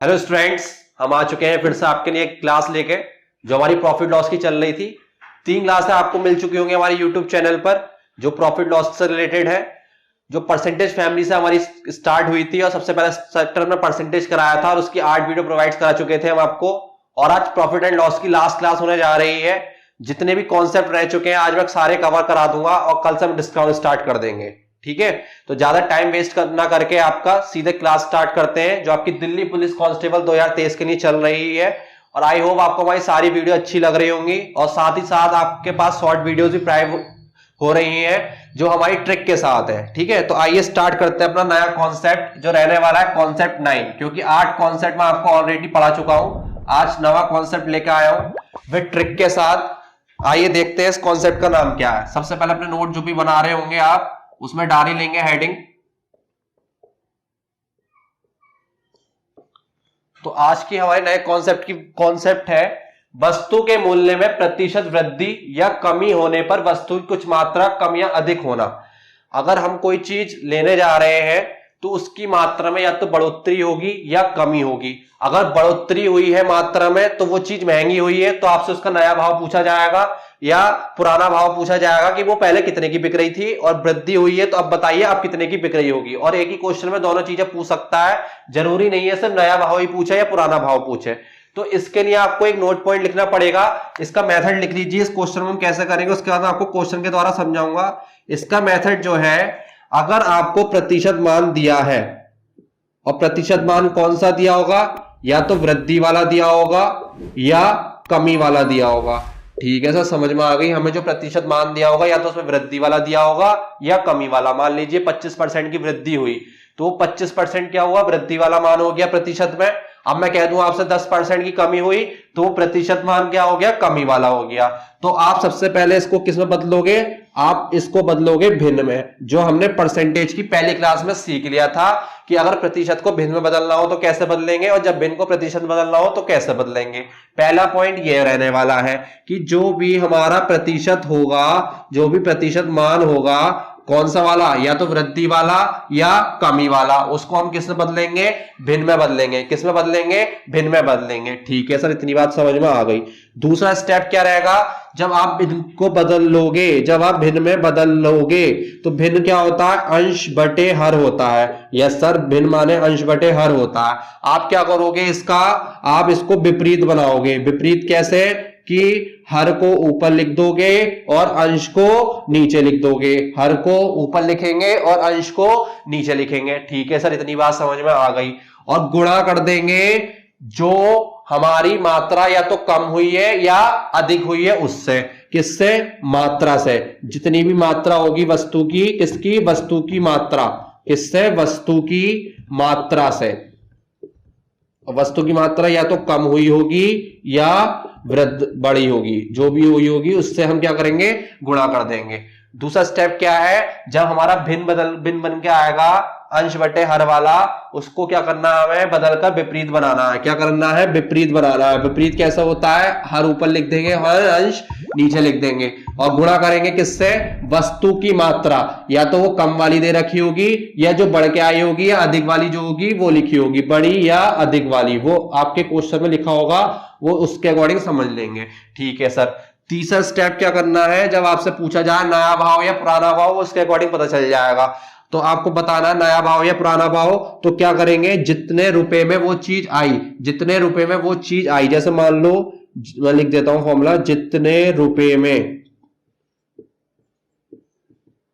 Hello students, हम आ चुके हैं फिर से आपके लिए एक क्लास लेके जो हमारी प्रॉफिट लॉस की चल रही थी। 3 क्लासें आपको मिल चुकी होंगी हमारे यूट्यूब चैनल पर जो प्रॉफिट लॉस से रिलेटेड है। जो परसेंटेज फैमिली से हमारी स्टार्ट हुई थी और सबसे पहले सेक्टर में परसेंटेज कराया था और उसकी 8 वीडियो प्रोवाइड करा चुके थे हम आपको। और आज प्रॉफिट एंड लॉस की लास्ट क्लास होने जा रही है। जितने भी कॉन्सेप्ट रह चुके हैं आज मैं सारे कवर करा दूंगा और कल से हम डिस्काउंट स्टार्ट कर देंगे। ठीक है, तो ज्यादा टाइम वेस्ट ना करके आपका सीधे क्लास स्टार्ट करते हैं जो आपकी दिल्ली पुलिस कांस्टेबल 2023 के लिए चल रही है। और आई होप आपको हमारी सारी वीडियो अच्छी लग रही होंगी और साथ ही साथ आपके पास शॉर्ट वीडियोस भी प्राइव हो रही हैं जो हमारी ट्रिक के साथ है। ठीक है, तो आइए स्टार्ट करते हैं अपना नया कॉन्सेप्ट जो रहने वाला है कॉन्सेप्ट 9, क्योंकि 8 कॉन्सेप्ट मैं आपको ऑलरेडी पढ़ा चुका हूं। आज नवा कॉन्सेप्ट लेकर आया हूं विद ट्रिक के साथ। आइए देखते हैं इस कॉन्सेप्ट का नाम क्या है। सबसे पहले अपने नोट जो भी बना रहे होंगे आप उसमें डाल ही लेंगे हेडिंग। तो आज की हमारे नए कॉन्सेप्ट है वस्तु के मूल्य में प्रतिशत वृद्धि या कमी होने पर वस्तु की कुछ मात्रा कम या अधिक होना। अगर हम कोई चीज लेने जा रहे हैं तो उसकी मात्रा में या तो बढ़ोतरी होगी या कमी होगी। अगर बढ़ोतरी हुई है मात्रा में तो वो चीज महंगी हुई है तो आपसे उसका नया भाव पूछा जाएगा या पुराना भाव पूछा जाएगा कि वो पहले कितने की बिक रही थी। और वृद्धि हुई है तो अब बताइए अब कितने की बिक रही होगी। और एक ही क्वेश्चन में दोनों चीजें पूछ सकता है, जरूरी नहीं है सिर्फ नया भाव ही पूछे या पुराना भाव पूछे। तो इसके लिए आपको एक नोट पॉइंट लिखना पड़ेगा। इसका मेथड लिख लीजिए, इस क्वेश्चन में हम कैसे करेंगे उसके बाद आपको क्वेश्चन के द्वारा समझाऊंगा। इसका मेथड जो है, अगर आपको प्रतिशत मान दिया है और प्रतिशत मान कौन सा दिया होगा, या तो वृद्धि वाला दिया होगा या कमी वाला दिया होगा। ठीक है सर, समझ में आ गई। हमें जो प्रतिशत मान दिया होगा या तो उसमें वृद्धि वाला दिया होगा या कमी वाला। मान लीजिए 25% की वृद्धि हुई तो 25% क्या हुआ, वृद्धि वाला मान हो गया प्रतिशत में। अब मैं कह दूं आपसे 10% की कमी हुई तो प्रतिशत मान क्या हो गया, कमी वाला हो गया। तो आप सबसे पहले इसको किस में बदलोगे, आप इसको बदलोगे भिन्न में, जो हमने परसेंटेज की पहली क्लास में सीख लिया था कि अगर प्रतिशत को भिन्न में बदलना हो तो कैसे बदलेंगे और जब भिन्न को प्रतिशत बदलना हो तो कैसे बदलेंगे। पहला पॉइंट ये रहने वाला है कि जो भी हमारा प्रतिशत होगा, जो भी प्रतिशत मान होगा, कौन सा वाला, या तो वृद्धि वाला या कमी वाला, उसको हम किस में बदलेंगे, भिन्न में बदलेंगे। किस में बदलेंगे, भिन्न में बदलेंगे। ठीक है सर, इतनी बात समझ में आ गई। दूसरा स्टेप क्या रहेगा, जब आप भिन्न को बदल लोगे, जब आप भिन्न में बदल लोगे तो भिन्न क्या होता है, अंश बटे हर होता है। यस सर, भिन्न माने अंश बटे हर होता है। आप क्या करोगे इसका, आप इसको विपरीत बनाओगे। विपरीत कैसे, कि हर को ऊपर लिख दोगे और अंश को नीचे लिख दोगे। हर को ऊपर लिखेंगे और अंश को नीचे लिखेंगे। ठीक है सर, इतनी बात समझ में आ गई। और गुणा कर देंगे जो हमारी मात्रा या तो कम हुई है या अधिक हुई है उससे। किससे, मात्रा से। जितनी भी मात्रा होगी वस्तु की, किसकी, वस्तु की मात्रा। किससे, वस्तु की मात्रा से। वस्तु की मात्रा या तो कम हुई होगी या वृद्धि बढ़ी होगी, जो भी हुई होगी उससे हम क्या करेंगे, गुणा कर देंगे। दूसरा स्टेप क्या है, जब हमारा भिन्न बन के आएगा अंश बटे हर वाला, उसको क्या करना है, हमें बदलकर विपरीत बनाना है। क्या करना है, विपरीत बनाना है। विपरीत कैसा होता है, हर ऊपर लिख देंगे, हर अंश नीचे लिख देंगे और गुणा करेंगे किससे, वस्तु की मात्रा। या तो वो कम वाली दे रखी होगी या जो बढ़ के आई होगी या अधिक वाली जो होगी वो लिखी होगी, बड़ी या अधिक वाली, वो आपके क्वेश्चन में लिखा होगा, वो उसके अकॉर्डिंग समझ लेंगे। ठीक है सर। तीसरा स्टेप क्या करना है, जब आपसे पूछा जाए नया भाव या पुराना भाव, उसके अकॉर्डिंग पता चल जाएगा। तो आपको बताना नया भाव या पुराना भाव, तो क्या करेंगे, जितने रुपए में वो चीज आई, जितने रुपए में वो चीज आई, जैसे मान लो मैं लिख देता हूं फॉर्मूला, जितने रुपए में,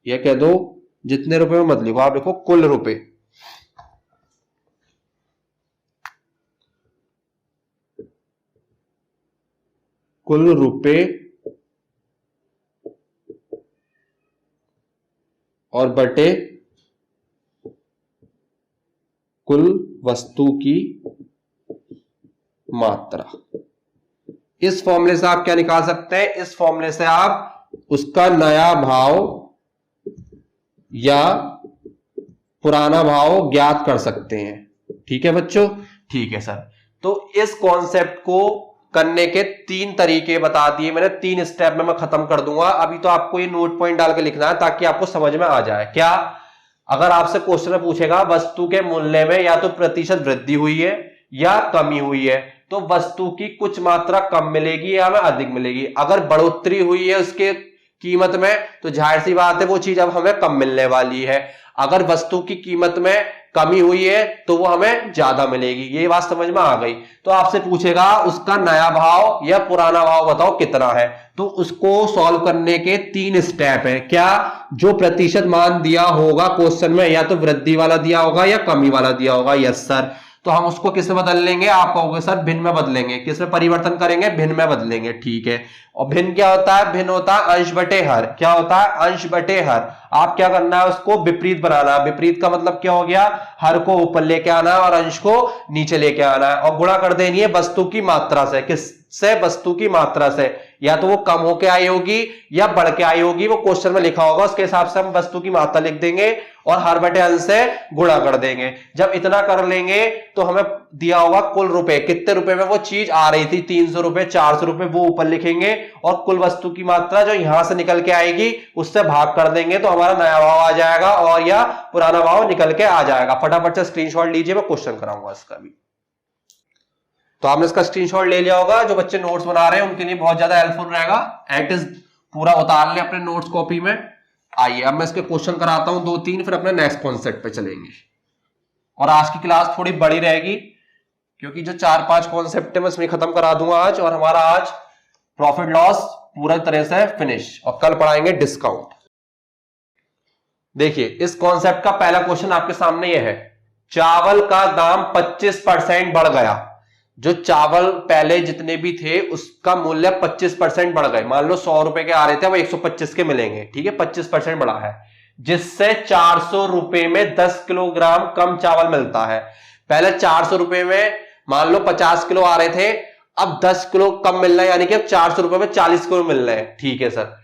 ये कह दो जितने रुपए में मत लिखो, आप लिखो कुल रुपए। कुल रुपए और बटे कुल वस्तु की मात्रा। इस फॉर्मूले से आप क्या निकाल सकते हैं, इस फॉर्मूले से आप उसका नया भाव या पुराना भाव ज्ञात कर सकते हैं। ठीक है बच्चों, ठीक है सर। तो इस कॉन्सेप्ट को करने के 3 तरीके बता दिए मैंने, 3 स्टेप में मैं खत्म कर दूंगा। अभी तो आपको ये नोट पॉइंट डाल के लिखना है ताकि आपको समझ में आ जाए। क्या, अगर आपसे क्वेश्चन में पूछेगा वस्तु के मूल्य में या तो प्रतिशत वृद्धि हुई है या कमी हुई है तो वस्तु की कुछ मात्रा कम मिलेगी या हमें अधिक मिलेगी। अगर बढ़ोतरी हुई है उसके कीमत में तो जाहिर सी बात है वो चीज अब हमें कम मिलने वाली है। अगर वस्तु की कीमत में कमी हुई है तो वो हमें ज्यादा मिलेगी। ये बात समझ में आ गई। तो आपसे पूछेगा उसका नया भाव या पुराना भाव बताओ कितना है, तो उसको सॉल्व करने के 3 स्टेप है। क्या? जो प्रतिशत मान दिया होगा क्वेश्चन में या तो वृद्धि वाला दिया होगा या कमी वाला दिया होगा। Yes sir. तो हम उसको किस में बदल लेंगे? आप कहोगे सर भिन्न में बदलेंगे। किस में परिवर्तन करेंगे? भिन्न में बदलेंगे। ठीक है। और भिन्न क्या होता है? भिन्न होता है अंश बटे हर। क्या होता है? अंश बटे हर। आप क्या करना है? उसको विपरीत बनाना। विपरीत का मतलब क्या हो गया? हर को ऊपर लेके आना है और अंश को नीचे लेके आना है और गुणा कर देनी है वस्तु की मात्रा से। किससे? वस्तु की मात्रा से। या तो वो कम होके आई होगी या बढ़ के आई होगी, वो क्वेश्चन में लिखा होगा, उसके हिसाब से हम वस्तु की मात्रा लिख देंगे और हर बटे अंश से गुणा कर देंगे। जब इतना कर लेंगे तो हमें दिया होगा कुल रुपए, कितने रुपए में वो चीज आ रही थी, 300 रुपए, 400 रुपए, वो ऊपर लिखेंगे और कुल वस्तु की मात्रा जो यहां से निकल के आएगी उससे भाग कर देंगे तो हमारा नया भाव आ जाएगा और या पुराना भाव निकल के आ जाएगा। फटाफट से स्क्रीनशॉट लीजिए, मैं क्वेश्चन कराऊंगा इसका भी। तो आपने इसका स्क्रीनशॉट ले लिया होगा। जो बच्चे नोट्स बना रहे हैं उनके लिए बहुत ज्यादा हेल्पफुल रहेगा। एट इज पूरा उतार ले अपने नोट्स कॉपी में। आइए अब मैं इसके क्वेश्चन कराता हूं 2-3, फिर अपने नेक्स्ट कॉन्सेप्ट पे चलेंगे। और आज की क्लास थोड़ी बड़ी रहेगी क्योंकि जो 4-5 कॉन्सेप्ट है मैं इसमें खत्म करा दूंगा आज, और हमारा आज प्रॉफिट लॉस पूरा तरह से फिनिश, और कल पढ़ाएंगे डिस्काउंट। देखिए इस कॉन्सेप्ट का पहला क्वेश्चन आपके सामने यह है, चावल का दाम 25% बढ़ गया। जो चावल पहले जितने भी थे उसका मूल्य 25% बढ़ गए। मान लो 100 रुपए के आ रहे थे, वो 125 के मिलेंगे। ठीक है, 25% बढ़ा है, जिससे 400 रुपए में 10 किलोग्राम कम चावल मिलता है। पहले 400 रुपए में मान लो 50 किलो आ रहे थे, अब 10 किलो कम मिल रहा है, यानी कि अब 400 रुपए में 40 किलो मिल रहे हैं। ठीक है सर।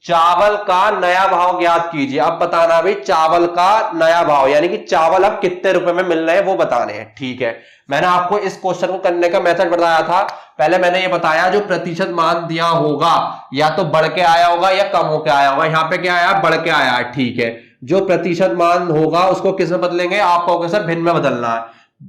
चावल का नया भाव ज्ञात कीजिए। अब बताना भाई चावल का नया भाव, यानी कि चावल अब कितने रुपए में मिल रहे हैं वो बताने हैं। ठीक है, मैंने आपको इस क्वेश्चन को करने का मेथड बताया था। पहले मैंने ये बताया जो प्रतिशत मान दिया होगा या तो बढ़ के आया होगा या कम होके आया होगा। यहां पे क्या आया? बढ़ के आया है। ठीक है, जो प्रतिशत मान होगा उसको किस में बदलेंगे? आप कहोगे सर भिन्न में बदलना है।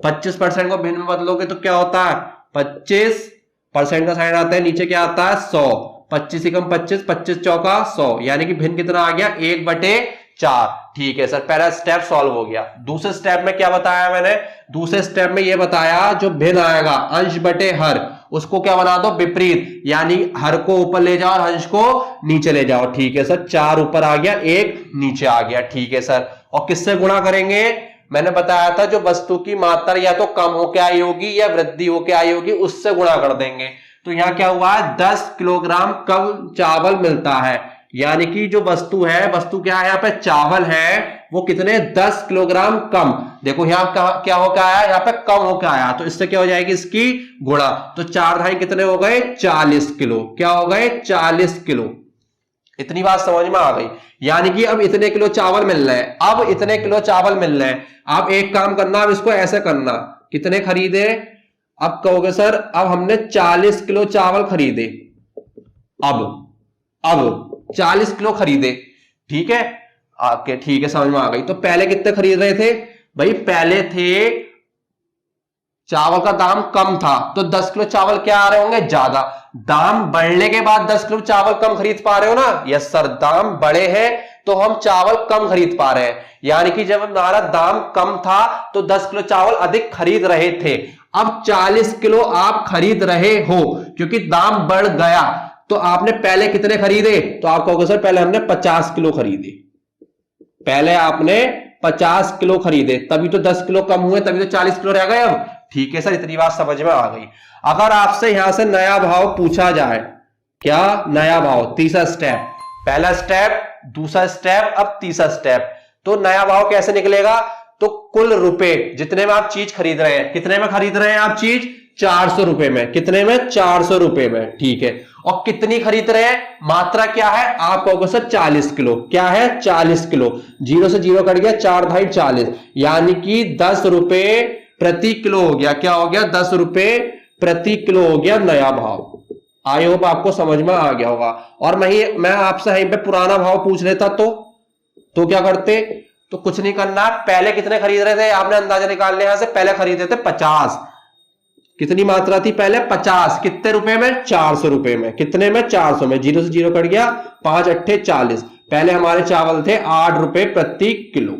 25% को भिन्न में बदलोगे तो क्या होता है? 25% का साइन आता है, नीचे क्या आता है? 100। 25 से कम 25, 25 चौका 100, यानी कि भिन्न कितना आ गया? 1/4। ठीक है सर, पहला स्टेप सॉल्व हो गया। दूसरे स्टेप में क्या बताया मैंने? दूसरे स्टेप में यह बताया जो भिन्न आएगा अंश बटे हर, उसको क्या बना दो? विपरीत, यानी हर को ऊपर ले जाओ और अंश को नीचे ले जाओ। ठीक है सर, 4 ऊपर आ गया, 1 नीचे आ गया। ठीक है सर, और किससे गुणा करेंगे? मैंने बताया था जो वस्तु की मात्रा या तो कम होके आई होगी या वृद्धि होके आई होगी उससे गुणा कर देंगे। तो यहां क्या हुआ है? 10 किलोग्राम कम चावल मिलता है, यानी कि जो वस्तु है, वस्तु क्या है यहाँ पे? चावल है, वो कितने? 10 किलोग्राम कम। देखो यहाँ क्या होकर आया? यहाँ पे कम होकर आया, तो इससे क्या हो जाएगी? इसकी गुणा। तो 4 ढाई कितने हो गए? 40 किलो। क्या हो गए? 40 किलो। इतनी बात समझ में आ गई? यानी कि अब इतने किलो चावल मिल रहे हैं, अब इतने किलो चावल मिल रहे हैं। आप एक काम करना, अब इसको ऐसे करना, कितने खरीदे? अब कहोगे सर अब हमने 40 किलो चावल खरीदे, अब 40 किलो खरीदे। ठीक है, आपके ठीक है, समझ में आ गई। तो पहले कितने खरीद रहे थे भाई? पहले थे चावल का दाम कम था तो 10 किलो चावल क्या आ रहे होंगे? ज्यादा। दाम बढ़ने के बाद 10 किलो चावल कम खरीद पा रहे हो ना? यस सर, दाम बढ़े हैं तो हम चावल कम खरीद पा रहे हैं, यानी कि जब हमारा दाम कम था तो 10 किलो चावल अधिक खरीद रहे थे। अब 40 किलो आप खरीद रहे हो क्योंकि दाम बढ़ गया। तो आपने पहले कितने खरीदे? तो आप कहोगे सर पहले हमने 50 किलो खरीदे। पहले आपने 50 किलो खरीदे, तभी तो 10 किलो कम हुए, तभी तो 40 किलो रह गए अब। ठीक है सर, इतनी बात समझ में आ गई। अगर आपसे यहां से नया भाव पूछा जाए, क्या नया भाव? तीसरा स्टेप, पहला स्टेप, दूसरा स्टेप, अब तीसरा स्टेप। तो नया भाव कैसे निकलेगा? तो कुल रुपए जितने में आप चीज खरीद रहे हैं, कितने में खरीद रहे हैं आप चीज? 400 रुपए में। कितने में? 400 रुपए में। ठीक है, और कितनी खरीद रहे हैं? मात्रा क्या है? आप कहोगे सर 40 किलो। क्या है? 40 किलो। 0 से 0 कट गया, 4 ढाई 40, यानी कि 10 रुपए प्रति किलो हो गया। क्या हो गया? 10 रुपए प्रति किलो हो गया नया भाव। आई होप आपको समझ में आ गया होगा। और मैं आपसे यहीं पे पुराना भाव पूछ लेता तो क्या करते? तो कुछ नहीं करना, पहले कितने खरीद रहे थे आपने अंदाजा निकाल लिया। यहां से पहले खरीदे थे 50, कितनी मात्रा थी पहले 50, कितने रुपए में 400 रुपए में, कितने में 400 में, 0 से 0 कट गया, 5 अट्ठे 40। पहले हमारे चावल थे 8 रुपए प्रति किलो।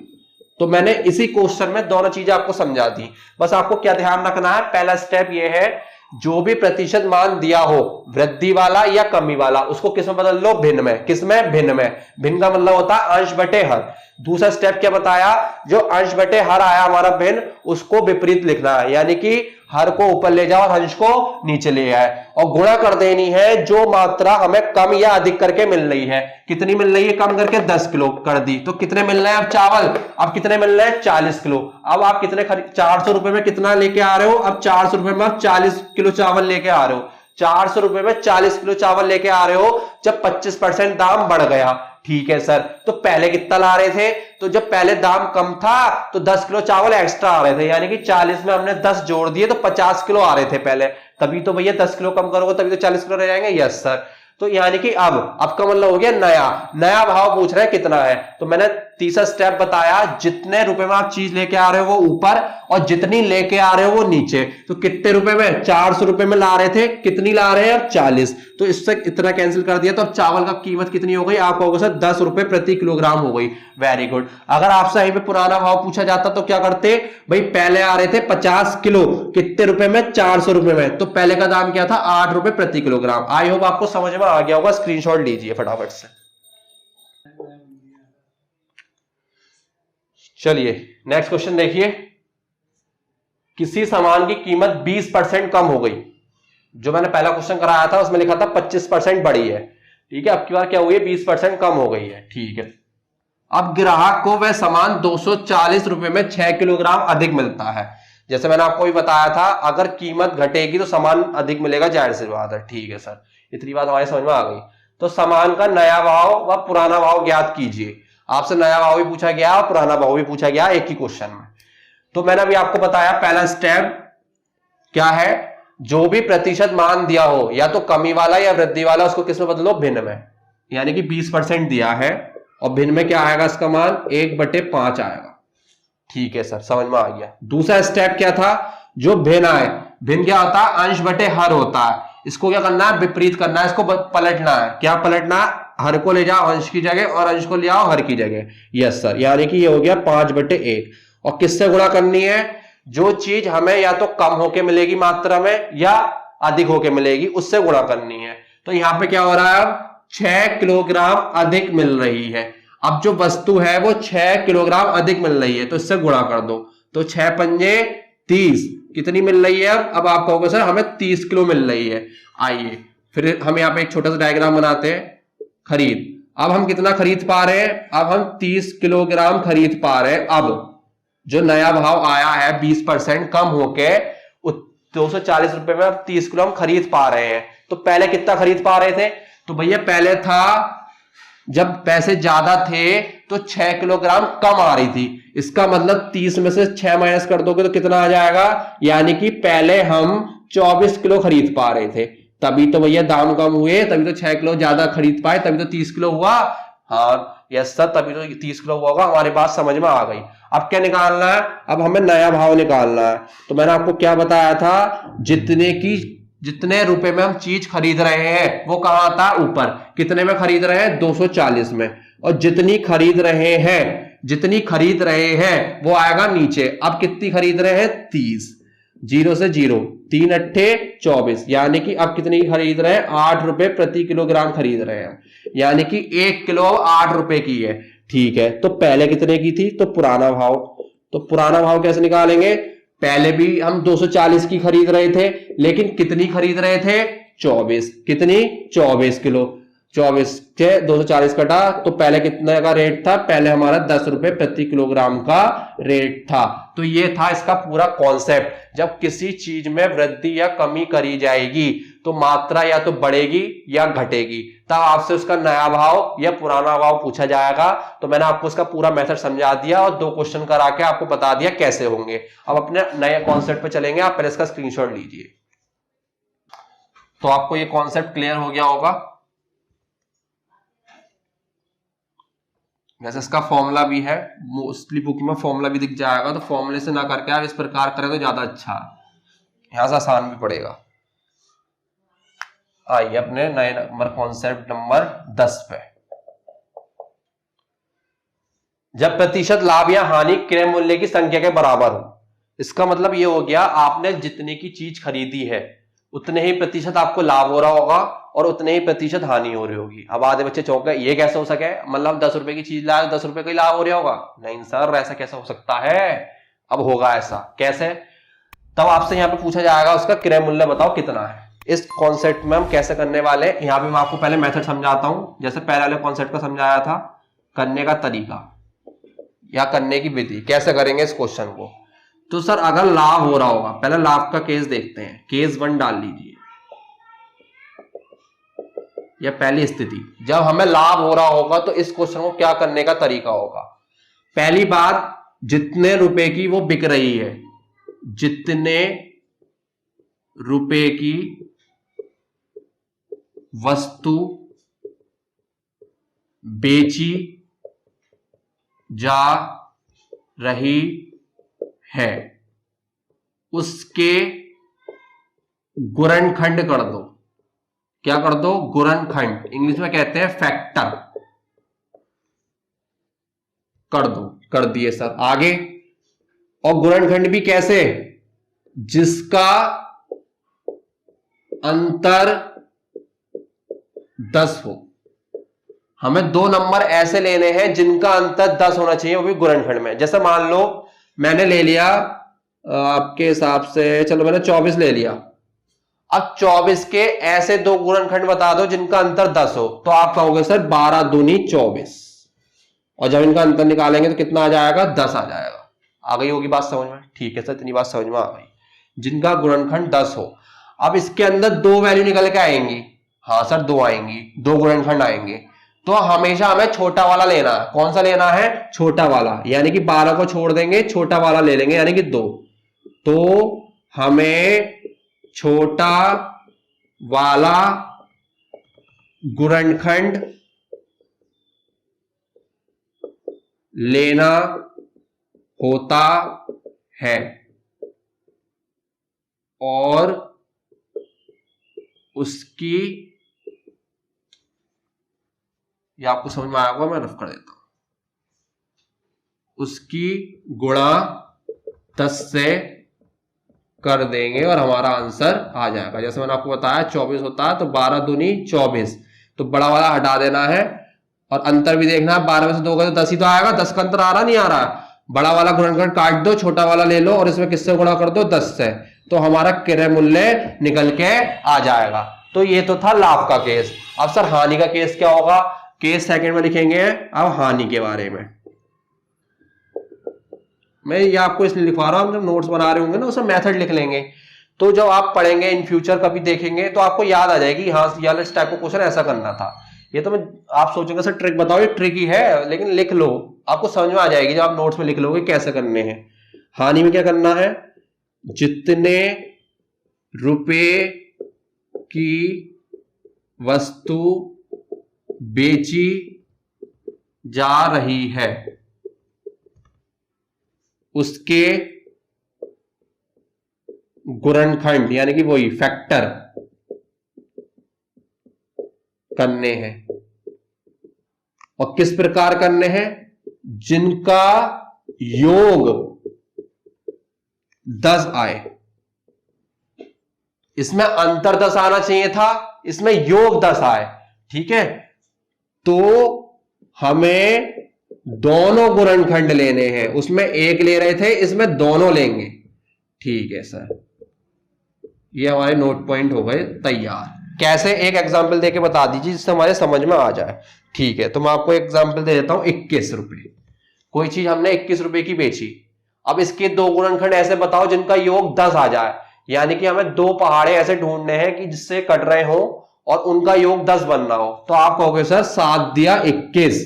तो मैंने इसी क्वेश्चन में दोनों चीजें आपको समझा दी। बस आपको क्या ध्यान रखना है, पहला स्टेप ये है, जो भी प्रतिशत मान दिया हो वृद्धि वाला या कमी वाला, उसको किस में बदल लो, भिन्न में। किसमें, भिन्न में। भिन्न का मतलब होता है अंश बटे हर। दूसरा स्टेप क्या बताया, जो अंश बटे हर आया हमारा भिन्न, उसको विपरीत लिखना है, यानी कि हर को ऊपर ले जाओ और अंश को नीचे ले आए, और गुणा कर देनी है जो मात्रा हमें कम या अधिक करके मिल रही है। कितनी मिल रही है कम करके, 10 किलो कर दी, तो कितने मिल रहे हैं अब चावल, अब कितने मिल रहे हैं 40 किलो। अब आप कितने 400 रुपए में कितना लेके आ रहे हो, अब 400 रुपए में आप 40 किलो चावल लेके आ रहे हो। 400 रुपए में 40 किलो चावल लेके आ रहे हो जब 25% दाम बढ़ गया। ठीक है सर, तो पहले कितना ला रहे थे, तो जब पहले दाम कम था तो 10 किलो चावल एक्स्ट्रा आ रहे थे, यानी कि 40 में हमने 10 जोड़ दिए तो 50 किलो आ रहे थे पहले। तभी तो भैया 10 किलो कम करोगे तभी तो 40 किलो रह जाएंगे। Yes sir. तो यानी कि अब का मतलब हो गया नया भाव पूछ रहे हैं कितना है। तो मैंने तीसरा स्टेप बताया, जितने रुपए में आप चीज लेके आ रहे हो वो ऊपर और जितनी लेके आ रहे हो वो नीचे। तो कितने रुपए में, 400 रुपए में ला रहे थे, कितनी ला रहे हैं अब 40, तो इससे इतना कैंसिल कर दिया। तो अब चावल का कीमत कितनी हो गई, आप कहोगे सर 10 रुपए प्रति किलोग्राम हो गई। Very good. अगर आपसे यहीं पे पुराना भाव पूछा जाता तो क्या करते भाई, पहले आ रहे थे 50 किलो, कितने रुपए में, 400 रुपए में, तो पहले का दाम क्या था, 8 रुपए प्रति किलोग्राम। आई होप आपको समझ में आ गया होगा। स्क्रीनशॉट लीजिए फटाफट से। चलिए नेक्स्ट क्वेश्चन देखिए, किसी सामान की कीमत 20% कम हो गई। जो मैंने पहला क्वेश्चन कराया था उसमें लिखा था 25% बढ़ी है। ठीक है, अब की बार क्या हुई है, 20% कम हो गई है। ठीक है, अब ग्राहक को वह सामान 240 रुपए में 6 किलोग्राम अधिक मिलता है। जैसे मैंने आपको भी बताया था, अगर कीमत घटेगी तो सामान अधिक मिलेगा, जाहिर सी बात है। ठीक है सर, इतनी बात हमारे समझ में आ गई। तो सामान का नया भाव व पुराना भाव ज्ञात कीजिए। आपसे नया भाव भी पूछा गया और पुराना भाव भी पूछा गया एक ही क्वेश्चन में। तो मैंने अभी आपको बताया पहला स्टेप क्या है, जो भी प्रतिशत मान दिया हो, या तो कमी वाला या वृद्धि वाला, उसको किस में बदलो, भिन्न में। यानी कि 20% दिया है और भिन्न में क्या आएगा, इसका मान 1/5 आएगा। ठीक है सर, समझ में आ गया। दूसरा स्टेप क्या था, जो भिन्न आए, भिन्न क्या होता है, अंश बटे हर होता है। इसको क्या करना है, विपरीत करना है, इसको पलटना है। क्या पलटना है, हर को ले जाओ अंश की जगह और अंश को ले आओ हर की जगह। यस सर, यानी कि ये हो गया 5/1। और किससे गुणा करनी है, जो चीज हमें या तो कम होके मिलेगी मात्रा में या अधिक होके मिलेगी, उससे गुणा करनी है। तो यहां पे क्या हो रहा है, अब 6 किलोग्राम अधिक मिल रही है। अब जो वस्तु है वो 6 किलोग्राम अधिक मिल रही है, तो इससे गुणा कर दो। तो 6 पंजे 30, कितनी मिल रही है अब आप कहोगे सर हमें 30 किलो मिल रही है। आइए फिर हम यहाँ पे एक छोटा सा डायग्राम बनाते हैं। खरीद, अब हम कितना खरीद पा रहे हैं, अब हम 30 किलोग्राम खरीद पा रहे हैं। अब जो नया भाव आया है 20% कम होके 240 रुपए में अब 30 किलो हम खरीद पा रहे हैं। तो पहले कितना खरीद पा रहे थे, तो भैया पहले था, जब पैसे ज्यादा थे तो 6 किलोग्राम कम आ रही थी। इसका मतलब 30 में से 6 माइनस कर दोगे तो कितना आ जाएगा, यानी कि पहले हम 24 किलो खरीद पा रहे थे, तभी तो भैया दाम कम हुए, तभी तो 6 किलो ज्यादा खरीद पाए, तभी तो 30 किलो हुआ। हाँ यस सर, तभी तो 30 किलो हुआ होगा। हमारी बात समझ में आ गई। अब क्या निकालना है, अब हमें नया भाव निकालना है। तो मैंने आपको क्या बताया था, जितने रुपए में हम चीज खरीद रहे हैं वो कहां था, ऊपर। कितने में खरीद रहे हैं, 240 में। और जितनी खरीद रहे हैं वो आएगा नीचे। अब कितनी खरीद रहे हैं, 30, 0 से 0, 3 अट्ठे 24, यानी कि अब कितनी खरीद रहे हैं, 8 रुपए प्रति किलोग्राम खरीद रहे हैं, यानी कि 1 किलो 8 रुपए की है। ठीक है, तो पहले कितने की थी, तो पुराना भाव। तो पुराना भाव कैसे निकालेंगे, पहले भी हम 240 की खरीद रहे थे, लेकिन कितनी खरीद रहे थे, 24, कितनी, 24 किलो। 24 से 240 कटा तो पहले कितने का रेट था, पहले हमारा 10 रुपए प्रति किलोग्राम का रेट था। तो ये था इसका पूरा कॉन्सेप्ट। जब किसी चीज में वृद्धि या कमी करी जाएगी तो मात्रा या तो बढ़ेगी या घटेगी, तब आपसे उसका नया भाव या पुराना भाव पूछा जाएगा। तो मैंने आपको उसका पूरा मेथड समझा दिया और 2 क्वेश्चन करा के आपको बता दिया कैसे होंगे। अब अपने नए कॉन्सेप्ट पे चलेंगे। आप पहले इसका स्क्रीनशॉट लीजिए। तो आपको ये कॉन्सेप्ट क्लियर हो गया होगा। वैसे इसका फॉर्मूला भी है, मोस्टली बुक में फॉर्मूला भी दिख जाएगा, तो फॉर्मूले से ना करके आप इस प्रकार करें तो ज्यादा अच्छा। यहां से आसान भी पड़ेगा। आइए अपने नए नंबर कॉन्सेप्ट नंबर 10 पे। जब प्रतिशत लाभ या हानि क्रय मूल्य की संख्या के बराबर हो, इसका मतलब ये हो गया आपने जितने की चीज खरीदी है उतने ही प्रतिशत आपको लाभ हो रहा होगा और उतने ही प्रतिशत हानि हो रही होगी। अब आधे बच्चे चौंक गए, ये कैसे हो सके, मतलब 10 रुपए की चीज लाए 10 रुपए का ही लाभ हो रहा होगा? नहीं सर, ऐसा कैसे हो सकता है? अब होगा ऐसा कैसे, तब आपसे यहाँ पे पूछा जाएगा उसका क्रय मूल्य बताओ कितना है। इस कॉन्सेप्ट में हम कैसे करने वाले हैं, यहाँ पे मैं आपको पहले मेथड समझाता हूं। जैसे पहले वाले कॉन्सेप्ट को समझाया था, करने का तरीका या करने की विधि कैसे करेंगे इस क्वेश्चन को। तो सर अगर लाभ हो रहा होगा, पहले लाभ का केस देखते हैं। केस 1 डाल लीजिए, यह पहली स्थिति। जब हमें लाभ हो रहा होगा तो इस क्वेश्चन को क्या करने का तरीका होगा। पहली बात, जितने रुपए की वो बिक रही है, जितने रुपए की वस्तु बेची जा रही है उसके गुणनखंड कर दो। क्या कर दो? गुणनखंड, इंग्लिश में कहते हैं फैक्टर, कर दो। कर दिए सर। आगे, और गुणनखंड भी कैसे? जिसका अंतर 10 हो। हमें दो नंबर ऐसे लेने हैं जिनका अंतर 10 होना चाहिए, वो भी गुणनखंड में। जैसे मान लो मैंने ले लिया आपके हिसाब से, चलो मैंने 24 ले लिया। अब 24 के ऐसे दो गुणनखंड बता दो जिनका अंतर 10 हो, तो आप कहोगे सर 12 दूनी 24, और जब इनका अंतर निकालेंगे तो कितना आ जाएगा? 10 आ जाएगा। आ गई होगी बात समझ में? ठीक है सर, इतनी बात समझ में आ गई। जिनका गुणनखंड 10 हो। अब इसके अंदर दो वैल्यू निकल के आएंगी। हाँ सर, दो आएंगी, दो गुणनखंड आएंगे। तो हमेशा हमें छोटा वाला लेना है। कौन सा लेना है? छोटा वाला, यानी कि 12 को छोड़ देंगे, छोटा वाला ले लेंगे, यानी कि 2। तो हमें छोटा वाला गुणनखंड लेना होता है और उसकी, ये आपको समझ में आएगा, मैं रफ कर देता हूं, उसकी गुणा 10 से कर देंगे और हमारा आंसर आ जाएगा। जैसे मैंने आपको बताया 24 होता है, तो 12 दूनी 24, तो बड़ा वाला हटा देना है और अंतर भी देखना है। 12 में से 2 का तो 10 ही तो आएगा। 10 का अंतर आ रहा नहीं आ रहा? बड़ा वाला गुणनखंड काट दो, छोटा वाला ले लो और इसमें किससे गुणा कर दो? 10 से, तो हमारा क्रय मूल्य निकल के आ जाएगा। तो ये तो था लाभ का केस। अब सर हानि का केस क्या होगा? केस सेकंड में लिखेंगे। अब हानि के बारे में मैं ये आपको इसलिए लिखवा रहा हूं, जब नोट्स बना रहे होंगे ना उसमें मेथड लिख लेंगे, तो जब आप पढ़ेंगे इन फ्यूचर कभी देखेंगे तो आपको याद आ जाएगी, हाँ यार इस टाइप का क्वेश्चन ऐसा करना था। ये तो मैं, आप सोचेंगे सर ट्रिक बताओ, ये ट्रिक ही है, लेकिन लिख लो, आपको समझ में आ जाएगी जब आप नोट्स में लिख लोगे कैसे करने हैं। हानि में क्या करना है? जितने रुपए की वस्तु बेची जा रही है उसके गुणनखंड, यानी कि वही फैक्टर करने हैं। और किस प्रकार करने हैं? जिनका योग 10 आए। इसमें अंतर 10 आना चाहिए था, इसमें योग 10 आए। ठीक है, तो हमें दोनों गुणनखंड लेने हैं। उसमें एक ले रहे थे, इसमें दोनों लेंगे। ठीक है सर, ये हमारे नोट पॉइंट हो गए तैयार। कैसे? एक एग्जांपल देके बता दीजिए जिससे हमारे समझ में आ जाए। ठीक है, तो मैं आपको एग्जांपल दे देता हूं। 21 रुपए, कोई चीज हमने 21 रुपए की बेची। अब इसके दो गुणनखंड ऐसे बताओ जिनका योग 10 आ जाए, यानी कि हमें दो पहाड़े ऐसे ढूंढने हैं कि जिससे कट रहे हो और उनका योग 10 बनना हो। तो आप कहोगे सर 7 दिया 21,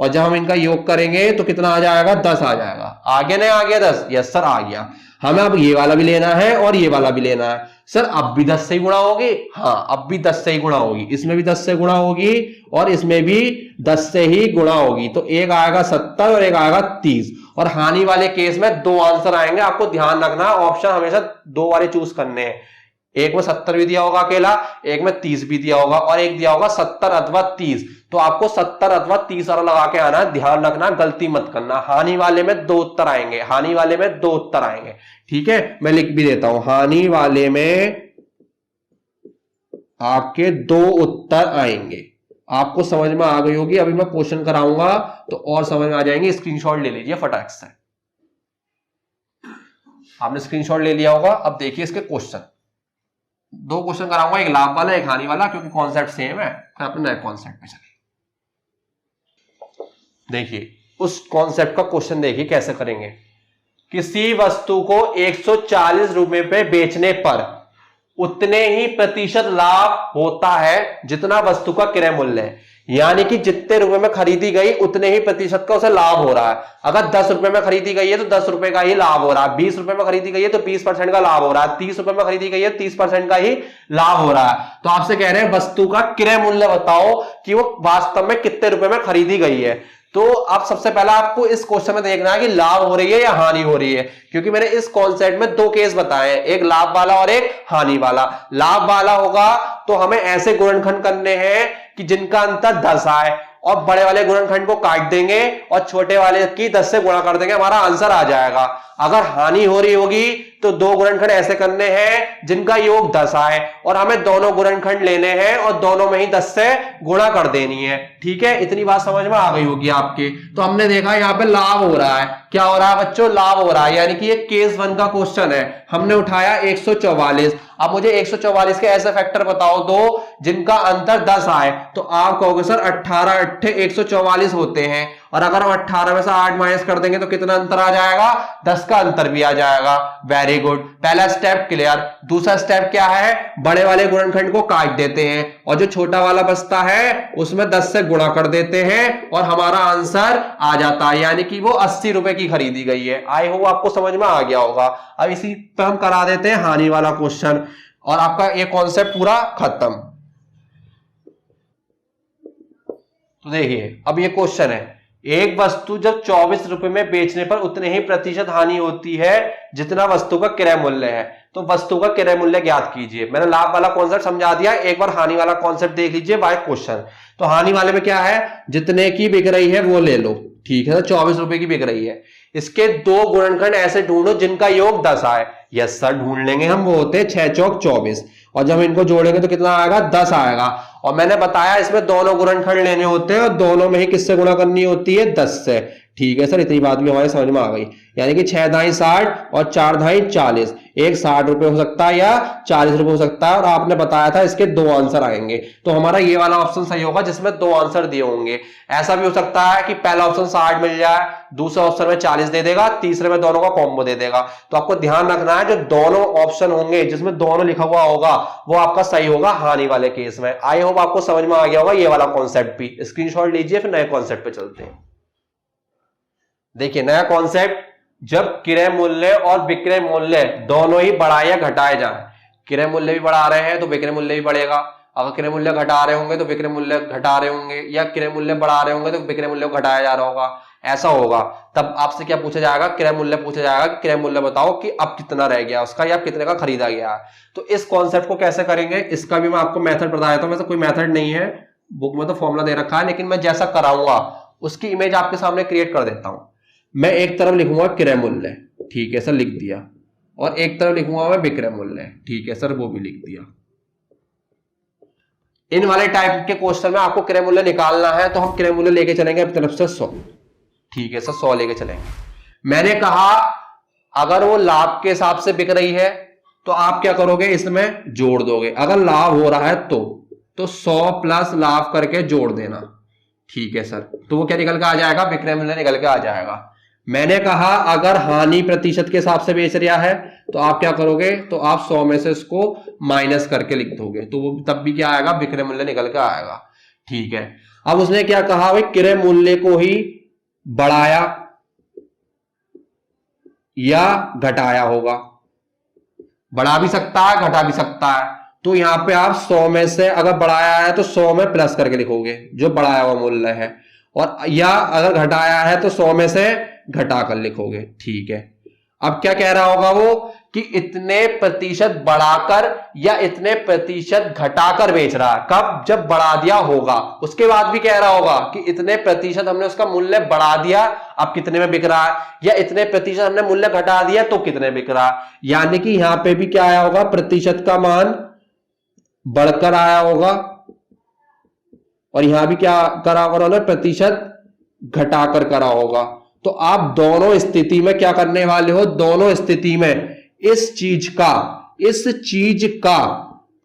और जब हम इनका योग करेंगे तो कितना आ जाएगा, 10 आ जाएगा। आगे नहीं आ गया 10? यस सर आ गया। हमें अब ये वाला भी लेना है और ये वाला भी लेना है। सर अब भी 10 से ही गुणा होगी? हाँ अब भी 10 से ही गुणा होगी, इसमें भी 10 से गुणा होगी और इसमें भी 10 से ही गुणा होगी। तो एक आएगा 70 और एक आएगा 30। और हानि वाले केस में दो आंसर आएंगे, आपको ध्यान रखना ऑप्शन हमेशा दो वाले चूज करने हैं। एक में 70 भी दिया होगा अकेला, एक में 30 भी दिया होगा और एक दिया होगा 70 अथवा 30। तो आपको 70 अथवा 30 वाला लगा के आना है, ध्यान रखना, गलती मत करना। हानि वाले में दो उत्तर आएंगे, हानि वाले में दो उत्तर आएंगे, ठीक है। मैं लिख भी देता हूं, हानि वाले में आपके दो उत्तर आएंगे। आपको समझ में आ गई होगी, अभी मैं क्वेश्चन कराऊंगा तो और समझ में आ जाएंगे। स्क्रीनशॉट ले लीजिए फटाक से। आपने स्क्रीनशॉट ले लिया होगा। अब देखिए इसके क्वेश्चन, दो क्वेश्चन कराऊंगा, एक लाभ वाला एक हानि वाला, क्योंकि कॉन्सेप्ट सेम है। फिर अपने नए कॉन्सेप्ट पे चलिए। देखिए उस कॉन्सेप्ट का क्वेश्चन देखिए कैसे करेंगे। किसी वस्तु को 140 रुपए पे बेचने पर उतने ही प्रतिशत लाभ होता है जितना वस्तु का क्रय मूल्य है। यानी कि जितने रुपए में खरीदी गई उतने ही प्रतिशत का उसे लाभ हो रहा है। अगर 10 रुपए में खरीदी गई है तो 10 रुपए का ही लाभ हो रहा है, 20 रुपए में खरीदी गई है तो 20% का लाभ हो रहा है, 30 रुपए में खरीदी गई है 30% का ही लाभ हो रहा है। तो आपसे कह रहे हैं वस्तु का क्रय मूल्य बताओ कि वो वास्तव में कितने रुपए में खरीदी गई है। तो अब सबसे पहला आपको इस क्वेश्चन में देखना है कि लाभ हो रही है या हानि हो रही है, क्योंकि मैंने इस कॉन्सेप्ट में दो केस बताए हैं, एक लाभ वाला और एक हानि वाला। लाभ वाला होगा तो हमें ऐसे गुणनखंड करने हैं कि जिनका अंतर 10 आए, और बड़े वाले गुणनखंड को काट देंगे और छोटे वाले की 10 से गुणा कर देंगे, हमारा आंसर आ जाएगा। अगर हानि हो रही होगी तो दो गुणनखंड ऐसे करने हैं जिनका योग 10 आए, और हमें दोनों गुणनखंड लेने हैं और दोनों में ही 10 से गुणा कर देनी है, ठीक है। इतनी बात समझ में आ गई होगी आपके। तो हमने देखा यहाँ पे लाभ हो रहा है। क्या हो रहा है बच्चों? लाभ हो रहा है, यानी कि ये केस 1 का क्वेश्चन है। हमने उठाया 144। अब मुझे 144 के ऐसे फैक्टर बताओ दो जिनका अंतर 10 आए। तो आप कहोगे सर 18 8 144 होते हैं, और अगर हम 18 में से 8 माइनस कर देंगे तो कितना अंतर आ जाएगा? 10 का अंतर भी आ जाएगा। वेरी गुड, पहला स्टेप क्लियर। दूसरा स्टेप क्या है? बड़े वाले गुणनखंड को काट देते हैं और जो छोटा वाला बचता है उसमें 10 से गुणा कर देते हैं और हमारा आंसर आ जाता है, यानी कि वो 80 रुपए की खरीदी गई है। आई होप आपको समझ में आ गया होगा। अब इसी पे हम करा देते हैं हानि वाला क्वेश्चन और आपका ये कॉन्सेप्ट पूरा खत्म। तो देखिए अब ये क्वेश्चन है, एक वस्तु जब 24 रुपए में बेचने पर उतने ही प्रतिशत हानि होती है जितना वस्तु का क्रय मूल्य है। तो वस्तु का क्रय मूल्य ज्ञात कीजिए। मैंने लाभ वाला कॉन्सेप्ट समझा दिया, एक बार हानि वाला कॉन्सेप्ट देख लीजिए बाय क्वेश्चन। तो हानि वाले में क्या है? जितने की बिक रही है वो ले लो, ठीक है। 24 रुपए की बिक रही है, इसके दो गुणनखंड ऐसे ढूंढो जिनका योग 10 आए। यस सर ढूंढ लेंगे हम, वो होते हैं 6 चौक 24, और जब इनको जोड़ेंगे तो कितना आएगा? 10 आएगा। और मैंने बताया इसमें दोनों गुणनखंड लेने होते हैं और दोनों में ही किससे गुणा करनी होती है? 10 से, ठीक है सर। इतनी बात भी हमारे समझ में आ गई, यानी कि 6 दाई 60 और 4 दाई 40। एक 60 रुपए हो सकता है या 40 रुपए हो सकता है, और आपने बताया था इसके दो आंसर आएंगे। तो हमारा ये वाला ऑप्शन सही होगा जिसमें दो आंसर दिए होंगे। ऐसा भी हो सकता है कि पहला ऑप्शन 60 मिल जाए, दूसरा ऑप्शन में 40 दे देगा, तीसरे में दोनों का कॉम्बो दे देगा। तो आपको ध्यान रखना है जो दोनों ऑप्शन होंगे जिसमें दोनों लिखा हुआ होगा वो आपका सही होगा हानि वाले केस में। आई होप आपको समझ में आ गया होगा ये वाला कॉन्सेप्ट भी। स्क्रीनशॉट लीजिए, फिर नए कॉन्सेप्ट पे चलते हैं। देखिए नया कॉन्सेप्ट, जब क्रय मूल्य और विक्रय मूल्य दोनों ही बढ़ाए या घटाए जाए। क्रय मूल्य भी बढ़ा रहे हैं तो विक्रय मूल्य भी बढ़ेगा, अगर क्रय मूल्य घटा रहे होंगे तो विक्रय मूल्य घटा रहे होंगे, या क्रय मूल्य बढ़ा रहे होंगे तो विक्रय मूल्य घटाया जा रहा होगा। ऐसा होगा तब आपसे क्या पूछा जाएगा? क्रय मूल्य पूछा जाएगा कि क्रय मूल्य बताओ कि अब कितना रह गया उसका या कितने का खरीदा गया। तो इस कॉन्सेप्ट को कैसे करेंगे इसका भी मैं आपको मेथड बता देता हूं। वैसे कोई मेथड नहीं है, बुक में तो फॉर्मूला दे रखा है, लेकिन मैं जैसा कराऊंगा उसकी इमेज आपके सामने क्रिएट कर देता हूं। मैं एक तरफ लिखूंगा क्रय मूल्य, ठीक है सर, लिख दिया, और एक तरफ लिखूंगा मैं विक्रय मूल्य, ठीक है सर, वो भी लिख दिया। इन वाले टाइप के क्वेश्चन में आपको क्रय मूल्य निकालना है तो हम क्रय मूल्य लेके चलेंगे अपनी तरफ से 100, ठीक है सर, 100 लेके चलेंगे। मैंने कहा अगर वो लाभ के हिसाब से बिक रही है तो आप क्या करोगे? इसमें जोड़ दोगे। अगर लाभ हो रहा है तो 100 प्लस लाभ करके जोड़ देना, ठीक है सर। तो वो क्या निकल के आ जाएगा? विक्रय मूल्य निकल के आ जाएगा। मैंने कहा अगर हानि प्रतिशत के हिसाब से बेच रहा है तो आप क्या करोगे? तो आप 100 में से इसको माइनस करके लिख दोगे, तो वो तब भी क्या आएगा? विक्रय मूल्य निकल के आएगा, ठीक है। अब उसने क्या कहा भाई, क्रय मूल्य को ही बढ़ाया या घटाया होगा। बढ़ा भी सकता है, घटा भी सकता है। तो यहां पे आप 100 में से अगर बढ़ाया है तो 100 में प्लस करके लिखोगे जो बढ़ाया हुआ मूल्य है, और या अगर घटाया है तो 100 में से घटा कर लिखोगे। ठीक है, अब क्या कह रहा होगा वो कि इतने प्रतिशत बढ़ाकर या इतने प्रतिशत घटाकर बेच रहा है। कब? जब बढ़ा दिया होगा। उसके बाद भी कह रहा होगा कि इतने प्रतिशत हमने उसका मूल्य बढ़ा दिया, अब कितने में बिक रहा है, या इतने प्रतिशत हमने मूल्य घटा दिया तो कितने बिक रहा है। यानी कि यहां पे भी क्या आया होगा, प्रतिशत का मान बढ़कर आया होगा, और यहां भी क्या करा होगा उन्होंने, प्रतिशत घटाकर करा होगा। तो आप दोनों स्थिति में क्या करने वाले हो, दोनों स्थिति में इस चीज का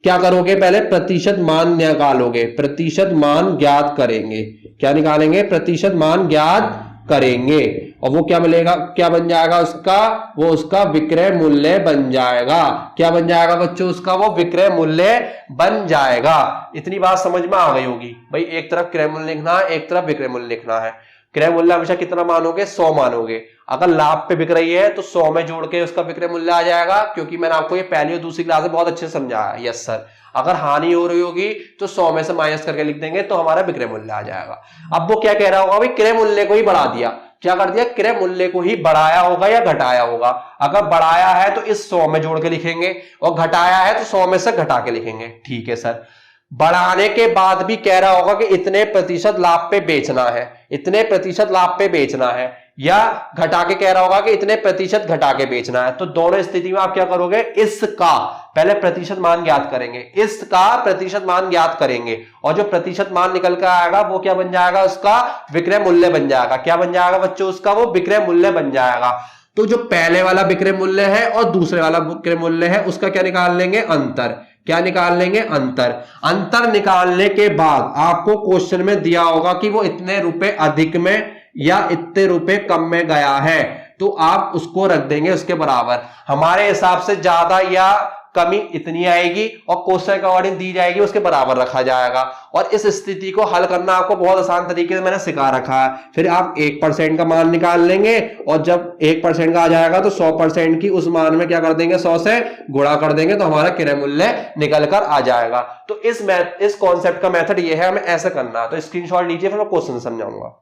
क्या करोगे, पहले प्रतिशत मान निकालोगे, प्रतिशत मान ज्ञात करेंगे। क्या निकालेंगे? प्रतिशत मान ज्ञात करेंगे, और वो क्या मिलेगा, क्या बन जाएगा उसका, वो उसका विक्रय मूल्य बन जाएगा। क्या बन जाएगा बच्चों? उसका वो विक्रय मूल्य बन जाएगा। इतनी बात समझ में आ गई होगी भाई। एक तरफ क्रय मूल्य लिखना है, एक तरफ विक्रय मूल्य लिखना है। क्रय मूल्य हमेशा कितना मानोगे? 100 मानोगे। अगर लाभ पे बिक रही है तो 100 में जोड़ के उसका विक्रय मूल्य आ जाएगा, क्योंकि मैंने आपको ये पहली और दूसरी क्लास में बहुत अच्छे से समझाया। Yes sir. अगर हानि हो रही होगी तो 100 में से माइनस करके लिख देंगे तो हमारा विक्रय मूल्य आ जाएगा। अब वो क्या कह रहा होगा भाई, क्रय मूल्य को ही बढ़ा दिया। क्या कर दिया? क्रय मूल्य को ही बढ़ाया होगा या घटाया होगा। अगर बढ़ाया है तो इस 100 में जोड़ के लिखेंगे, और घटाया है तो 100 में से घटा के लिखेंगे। ठीक है सर। बढ़ाने के बाद भी कह रहा होगा कि इतने प्रतिशत लाभ पे बेचना है, इतने प्रतिशत लाभ पे बेचना है, या घटा के कह रहा होगा कि इतने प्रतिशत घटा के बेचना है। तो दोनों स्थिति में आप क्या करोगे, इसका पहले प्रतिशत मान ज्ञात करेंगे, इसका प्रतिशत मान ज्ञात करेंगे, और जो प्रतिशत मान निकल कर आएगा वो क्या बन जाएगा, उसका विक्रय मूल्य बन जाएगा। क्या बन जाएगा बच्चों? उसका वो विक्रय मूल्य बन जाएगा। तो जो पहले वाला विक्रय मूल्य है और दूसरे वाला विक्रय मूल्य है, उसका क्या निकाल लेंगे? अंतर। क्या निकाल लेंगे? अंतर। अंतर निकालने के बाद आपको क्वेश्चन में दिया होगा कि वो इतने रुपए अधिक में या इतने रुपए कम में गया है, तो आप उसको रख देंगे उसके बराबर। हमारे हिसाब से ज्यादा या कमी इतनी आएगी, और क्वेश्चन के अकॉर्डिंग दी जाएगी, उसके बराबर रखा जाएगा। और इस स्थिति को हल करना आपको बहुत आसान तरीके से मैंने सिखा रखा है। फिर आप 1% का मान निकाल लेंगे, और जब 1% का आ जाएगा तो 100% की उस मान में क्या कर देंगे, 100 से गुणा कर देंगे, तो हमारा क्रय मूल्य निकल कर आ जाएगा। तो इस कॉन्सेप्ट का मेथड ये है, हमें ऐसे करना है। तो स्क्रीनशॉट लीजिए, फिर मैं क्वेश्चन समझाऊंगा।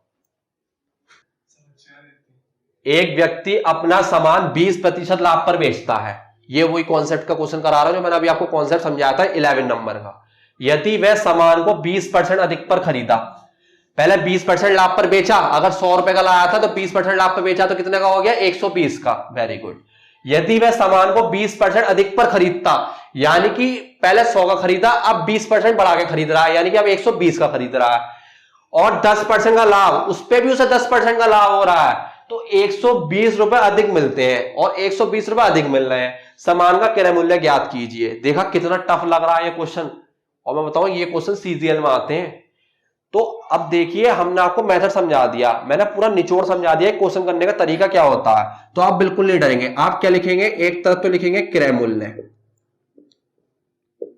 एक व्यक्ति अपना सामान 20% लाभ पर बेचता है। ये वही कॉन्सेप्ट का क्वेश्चन करा रहा हूं जो मैंने अभी आपको कॉन्सेप्ट समझाया था 11 नंबर का। यदि वह सामान को 20% अधिक पर खरीदा, पहले 20% लाभ पर बेचा, अगर 100 रुपए का लाया था तो 20% लाभ पर बेचा तो कितने का हो गया? 120 का। Very good. यदि वह सामान को 20% अधिक पर खरीदता, यानी कि पहले 100 का खरीदा, अब 20% बढ़ा के खरीद रहा है, यानी कि अब 120 का खरीद रहा है, और 10% का लाभ, उस पर भी उसे 10% का लाभ हो रहा है, तो 120 रुपए अधिक मिलते हैं, और 120 रुपए अधिक मिल रहे हैं। सामान का क्रय मूल्य ज्ञात कीजिए। देखा कितना टफ लग रहा है ये क्वेश्चन, और मैं बताऊं ये क्वेश्चन सीजीएल में आते हैं। तो अब देखिए, हमने आपको मेथड समझा दिया, मैंने पूरा निचोड़ समझा दिया क्वेश्चन करने का तरीका क्या होता है। तो आप बिल्कुल नहीं डरेंगे। आप क्या लिखेंगे? एक तरफ तो लिखेंगे क्रय मूल्य,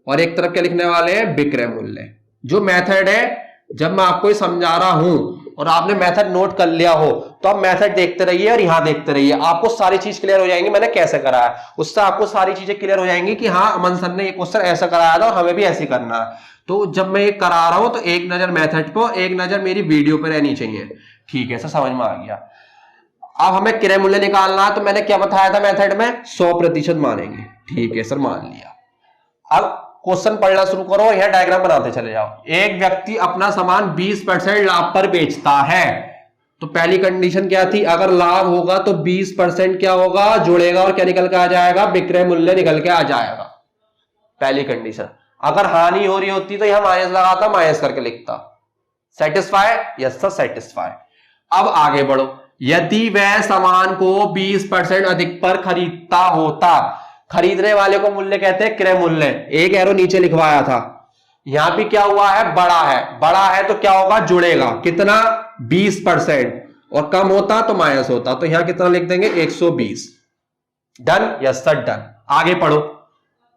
और एक तरफ क्या लिखने वाले हैं? विक्रय मूल्य। जो मेथड है, जब मैं आपको समझा रहा हूं और आपने मेथड नोट कर लिया हो, तो आप मेथड देखते रहिए और यहां देखते रहिए, आपको सारी चीज क्लियर हो जाएंगी मैंने कैसे करा है। उससे आपको सारी चीजें क्लियर हो जाएंगी कि हाँ, अमन सर ने ये क्वेश्चन ऐसा कराया था और हमें भी ऐसे करना है। तो जब मैं ये करा रहा हूं तो एक नजर मेथड पर, एक नजर मेरी वीडियो पर रहनी चाहिए। ठीक है सर, समझ में आ गया। अब हमें क्रय मूल्य निकालना है, तो मैंने क्या बताया था मेथड में? 100% मानेंगे। ठीक है सर, मान लिया। अब क्वेश्चन पढ़ना शुरू करो, यह डायग्राम बनाते चले जाओ। एक व्यक्ति अपना सामान 20% लाभ पर बेचता है, तो पहली कंडीशन क्या थी? अगर लाभ होगा तो 20% क्या होगा? जुड़ेगा, और क्या निकल के आ जाएगा? विक्रय मूल्य निकल के आ जाएगा। पहली कंडीशन। अगर हानि हो रही होती तो यहां माइनस लगाता, माइनस करके लिखता। सेटिस्फाई? Yes sir, satisfy. अब आगे बढ़ो। यदि वह सामान को 20% अधिक पर खरीदता होता, खरीदने वाले को मूल्य कहते हैं क्रय मूल्य। एक एरो नीचे लिखवाया था, यहां भी क्या हुआ है? बड़ा है। बड़ा है तो क्या होगा? जुड़ेगा। कितना? 20%, और कम होता तो माइनस होता, तो यहां कितना लिख देंगे? 120। डन? Yes sir, done. आगे पढ़ो।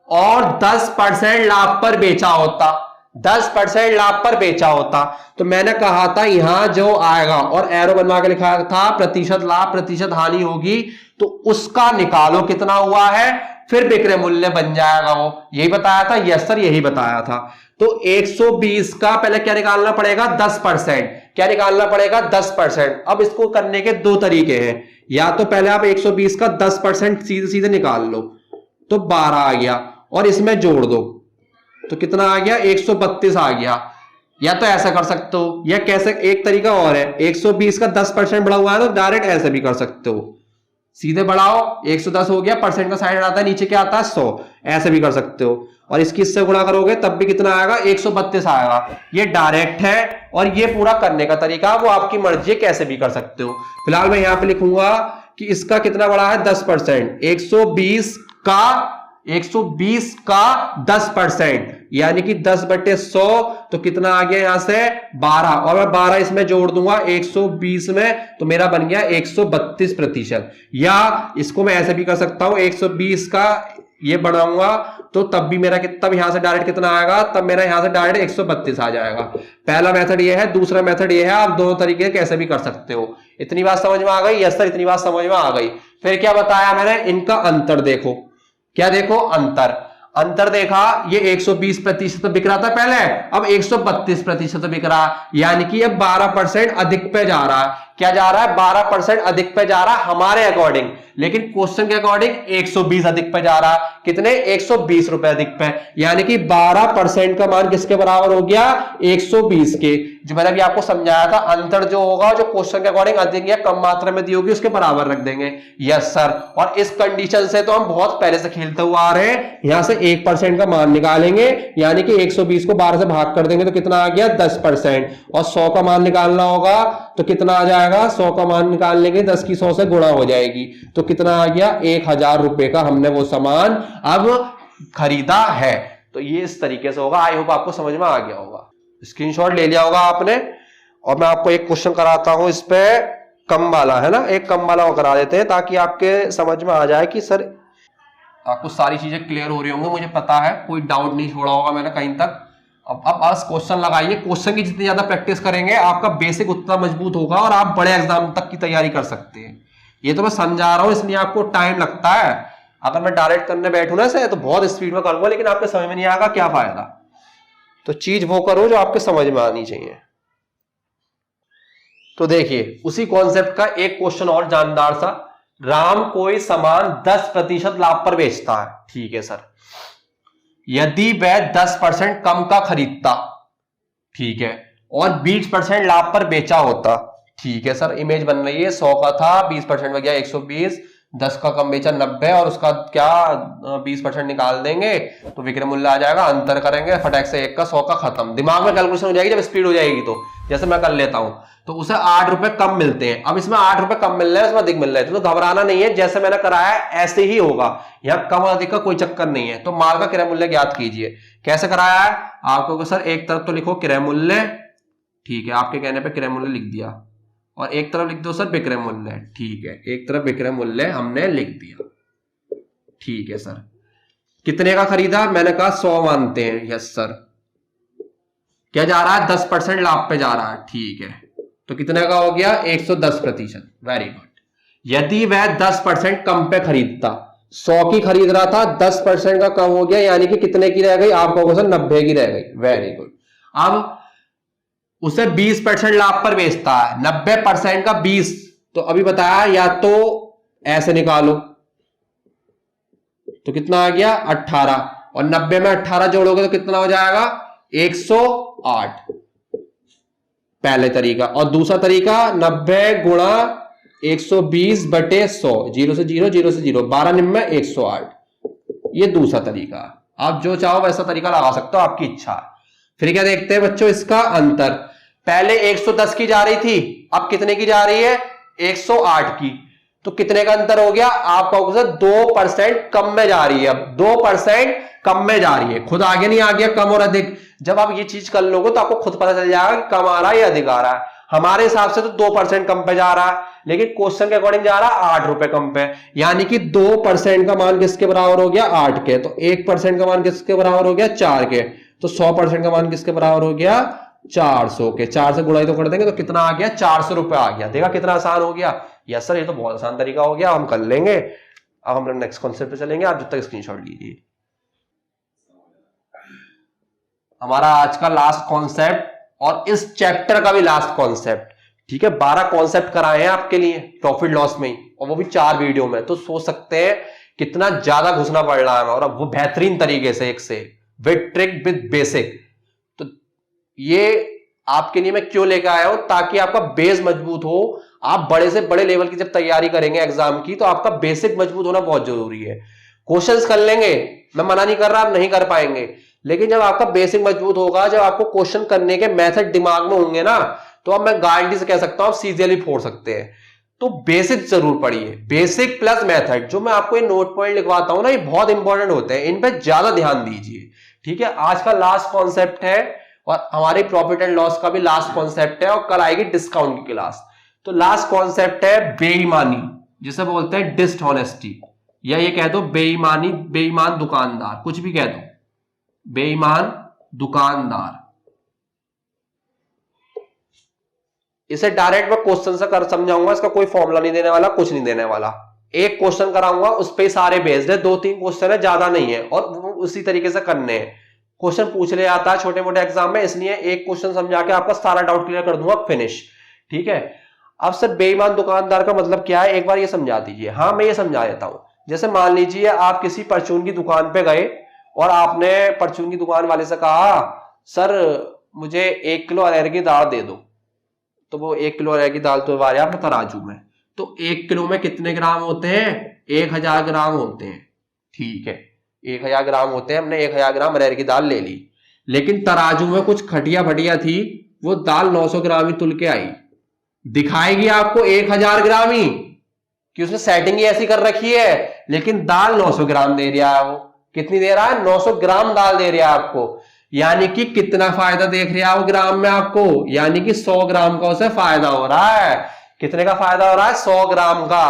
और 10% लाभ पर बेचा होता, 10% लाभ पर बेचा होता, तो मैंने कहा था यहां जो आएगा और एरो बनवा के लिखा था प्रतिशत लाभ प्रतिशत हानि होगी, तो उसका निकालो कितना हुआ है, फिर विक्रय मूल्य बन जाएगा वो। यही बताया था, यस सर यही बताया था। तो 120 का पहले क्या निकालना पड़ेगा, 10%। क्या निकालना पड़ेगा, 10%। अब इसको करने के दो तरीके हैं, या तो पहले आप 120 का 10% सीधे सीधे निकाल लो, तो 12 आ गया, और इसमें जोड़ दो तो कितना आ गया, 132 आ गया। या तो ऐसा कर सकते हो, या कैसे, एक तरीका और है, 120 का 10% बढ़ा हुआ है तो डायरेक्ट ऐसे भी कर सकते हो, सीधे बढ़ाओ 110 हो गया, परसेंट का साइन आता है नीचे, क्या आता है 100, ऐसे भी कर सकते हो। और इसकी इससे गुणा करोगे तब भी कितना आएगा, 132 आएगा। ये डायरेक्ट है, और ये पूरा करने का तरीका वो आपकी मर्जी है, कैसे भी कर सकते हो। फिलहाल मैं यहां पे लिखूंगा कि इसका कितना बड़ा है, 10%। 120 का 10%, यानी कि 10/100, तो कितना आ गया यहां से 12, और मैं 12 इसमें जोड़ दूंगा 120 में, तो मेरा बन गया 132%। या इसको मैं ऐसे भी कर सकता हूं, 120 का ये बढ़ाऊंगा तो तब भी मेरा तब यहां से डायरेक्ट कितना आएगा, तब मेरा यहां से डायरेक्ट 132 आ जाएगा। पहला मेथड ये है, दूसरा मेथड ये है, आप दोनों तरीके कैसे भी कर सकते हो। इतनी बात समझ में आ गई, यस सर इतनी बात समझ में आ गई। फिर क्या बताया मैंने, इनका अंतर देखो, क्या देखो, अंतर देखा, ये 120% बिक रहा था पहले, अब 132% बिक रहा है, यानी कि अब 12% अधिक पे जा रहा है। क्या जा रहा है, 12% अधिक पे जा रहा है हमारे अकॉर्डिंग, लेकिन क्वेश्चन के अकॉर्डिंग 120 अधिक पे जा रहा है। कितने, 120 रुपए अधिक पे, यानी कि 12% का मान किसके बराबर हो गया, 120 के। जो मैंने भी आपको समझाया था, अंतर जो होगा, जो क्वेश्चन के अकॉर्डिंग अधिक या कम मात्रा में दी होगी, उसके बराबर रख देंगे। यस सर, और इस कंडीशन से तो हम बहुत पहले से खेलते हुए आ रहे हैं। यहां से 1% का मान निकालेंगे, यानी कि 120 को 12 से भाग कर देंगे तो कितना आ गया, 10%। और 100 का मान निकालना होगा तो कितना आ जाएगा, 100 का मान निकालने के 10 की 100 से गुणा हो जाएगी, तो कितना आ गया, 1000 रुपए का हमने वो सामान अब खरीदा है। तो ये इस तरीके से होगा। आई होप आपको समझ में आ गया होगा, स्क्रीनशॉट ले लिया होगा आपने। और मैं आपको एक क्वेश्चन कराता हूं, इस पे कम वाला है ना, एक कम वाला वो करा देते हैं ताकि आपके समझ में आ जाए कि सर आपको सारी चीजें क्लियर हो रही होंगी, मुझे पता है, कोई डाउट नहीं छोड़ा होगा मैंने कहीं तक। अब आज क्वेश्चन लगाइए, क्वेश्चन की जितनी ज्यादा प्रैक्टिस करेंगे आपका बेसिक उतना मजबूत होगा और आप बड़े एग्जाम तक की तैयारी कर सकते हैं। ये तो मैं समझा रहा हूं, इसलिए आपको टाइम लगता है। अगर मैं डायरेक्ट करने बैठू ना से तो बहुत स्पीड में करूंगा, लेकिन आपके समझ में नहीं आएगा, क्या फायदा। तो चीज वो करो जो आपके समझ में आनी चाहिए। तो देखिए उसी कॉन्सेप्ट का एक क्वेश्चन और जानदार सा, राम कोई सामान 10% लाभ पर बेचता है, ठीक है सर, यदि वह 10% कम का खरीदता, ठीक है, और 20% लाभ पर बेचा होता, ठीक है सर। इमेज बन रही है, 100 का था, 20% में गया 120, 10 का कम बेचा 90, और उसका क्या 20% निकाल देंगे तो विक्रय मूल्य आ जाएगा। अंतर करेंगे फटाक से 1 का 100 का खत्म, दिमाग में कैलकुलेशन हो जाएगी जब स्पीड हो जाएगी। तो जैसे मैं कर लेता हूं, तो उसे 8 रुपए कम मिलते हैं। अब इसमें 8 रुपए कम मिल रहे हैं, उसमें अधिक मिल रहे हैं, तो घबराना नहीं है, जैसे मैंने कराया ऐसे ही होगा। यहां कम और अधिक का कोई चक्कर नहीं है। तो माल का क्रय मूल्य ज्ञात कीजिए। कैसे कराया है आपको, सर एक तरफ तो लिखो क्रय मूल्य, ठीक है, आपके कहने पे क्रय मूल्य लिख दिया, और एक तरफ लिख दो सर विक्रय मूल्य, ठीक है, एक तरफ विक्रय मूल्य हमने लिख दिया, ठीक है सर। कितने का खरीदा, मैंने कहा 100 मानते हैं, यस सर। क्या जा रहा है, 10% लाभ पे जा रहा है, ठीक है, तो कितने का हो गया, 110%, वेरी गुड। यदि वह 10% कम पे खरीदता, 100 की खरीद रहा था, 10% का कम हो गया, यानी कि कितने की रह गई, आपको सर 90 की रह गई, वेरी गुड। अब उसे 20% लाभ पर बेचता है, 90% का 20, तो अभी बताया, या तो ऐसे निकालो तो कितना आ गया 18, और 90 में 18 जोड़ोगे तो कितना हो जाएगा 108, पहले तरीका। और दूसरा तरीका 90 गुणा 120/100, 0 से 0, 0 से 0, 12 निम्न 108, ये दूसरा तरीका। आप जो चाहो वैसा तरीका लगा सकते हो, आपकी इच्छा है। फिर क्या देखते हैं बच्चों, इसका अंतर। पहले 110 की जा रही थी, अब कितने की जा रही है, 108 की, तो कितने का अंतर हो गया, आपका 2% कम में जा रही है। अब 2% कम में जा रही है, खुद आगे नहीं आ गया कम और अधिक। जब आप ये चीज कर लोगे तो आपको खुद पता चल जाएगा कि कम आ रहा है या अधिक आ रहा है। हमारे हिसाब से तो 2% कम पे जा रहा है, लेकिन क्वेश्चन के अकॉर्डिंग जा रहा है 8 रुपए कम पे, यानी कि 2% का मान किसके बराबर हो गया 8 के, तो 1% का मान किसके बराबर हो गया 4 के, तो 100% का मान किसके बराबर हो गया 400 के। 4 से गुणा तो कर देंगे तो कितना आ गया 400 रुपए आ गया। देखा कितना आसान हो गया। यस सर, ये तो बहुत आसान तरीका हो गया, हम कर लेंगे। अब हम लोग नेक्स्ट कॉन्सेप्ट पे चलेंगे, आप जब तक स्क्रीनशॉट लीजिए। हमारा आज का लास्ट कॉन्सेप्ट और इस चैप्टर का भी लास्ट कॉन्सेप्ट, ठीक है। 12 कॉन्सेप्ट कराए हैं आपके लिए प्रॉफिट लॉस में ही, और वो भी 4 वीडियो में। तो सोच सकते हैं कितना ज्यादा घुसना पड़ रहा है, और वो बेहतरीन तरीके से, एक से विद ट्रिक विद बेसिक। तो ये आपके लिए मैं क्यों लेकर आया हूं, ताकि आपका बेस मजबूत हो। आप बड़े से बड़े लेवल की जब तैयारी करेंगे एग्जाम की, तो आपका बेसिक मजबूत होना बहुत जरूरी है। क्वेश्चंस कर लेंगे, मैं मना नहीं कर रहा आप नहीं कर पाएंगे, लेकिन जब आपका बेसिक मजबूत होगा, जब आपको क्वेश्चन करने के मेथड दिमाग में होंगे ना, तो अब मैं गारंटी से कह सकता हूं आप सीजीएल फोड़ सकते हैं। तो बेसिक जरूर पढ़िए, बेसिक प्लस मेथड। जो मैं आपको ये नोट पॉइंट लिखवाता हूं ना, ये बहुत इंपॉर्टेंट होते हैं, इन पे ज्यादा ध्यान दीजिए, ठीक है। आज का लास्ट कॉन्सेप्ट है, और हमारे प्रॉफिट एंड लॉस का भी लास्ट कॉन्सेप्ट है, और कल आएगी डिस्काउंट की क्लास। तो लास्ट कॉन्सेप्ट है बेईमानी, जिसे बोलते हैं डिसऑनेस्टी, या ये कह दो बेईमानी, बेईमान दुकानदार, कुछ भी कह दो, बेईमान दुकानदार। इसे डायरेक्ट मैं क्वेश्चन से कर समझाऊंगा, इसका कोई फॉर्मूला नहीं देने वाला, कुछ नहीं देने वाला। एक क्वेश्चन कराऊंगा, उस पे सारे बेस्ड है, 2-3 क्वेश्चन है, ज्यादा नहीं है, और उसी तरीके से करने हैं। क्वेश्चन पूछ ले आता है छोटे मोटे एग्जाम में, इसलिए एक क्वेश्चन समझा के आपका सारा डाउट क्लियर कर दूंगा, फिनिश, ठीक है। अब सर बेईमान दुकानदार का मतलब क्या है, एक बार ये समझा दीजिए। हाँ, मैं ये समझा देता हूं। जैसे मान लीजिए आप किसी परचून की दुकान पे गए, और आपने परचून की दुकान वाले से कहा सर मुझे 1 किलो अरहर की दाल दे दो। तो वो 1 किलो अरहर की दाल तो वाले आपने तराजू में, तो 1 किलो में कितने ग्राम होते हैं 1000 ग्राम होते हैं, ठीक है। 1000 ग्राम होते हैं, हमने 1000 ग्राम अरहर की दाल ले ली, लेकिन तराजू में कुछ खटिया फटिया थी, वो दाल 900 ग्राम ही तुल के आई। दिखाएगी आपको 1000 ग्राम ही, कि उसने सेटिंग ही ऐसी कर रखी है, लेकिन दाल 900 ग्राम दे रहा है। वो कितनी दे रहा है 900 ग्राम दाल दे रहा है आपको, यानी कि कितना फायदा देख रहा है वो ग्राम में आपको, यानी कि 100 ग्राम का उसे फायदा हो रहा है। कितने का फायदा हो रहा है 100 ग्राम का।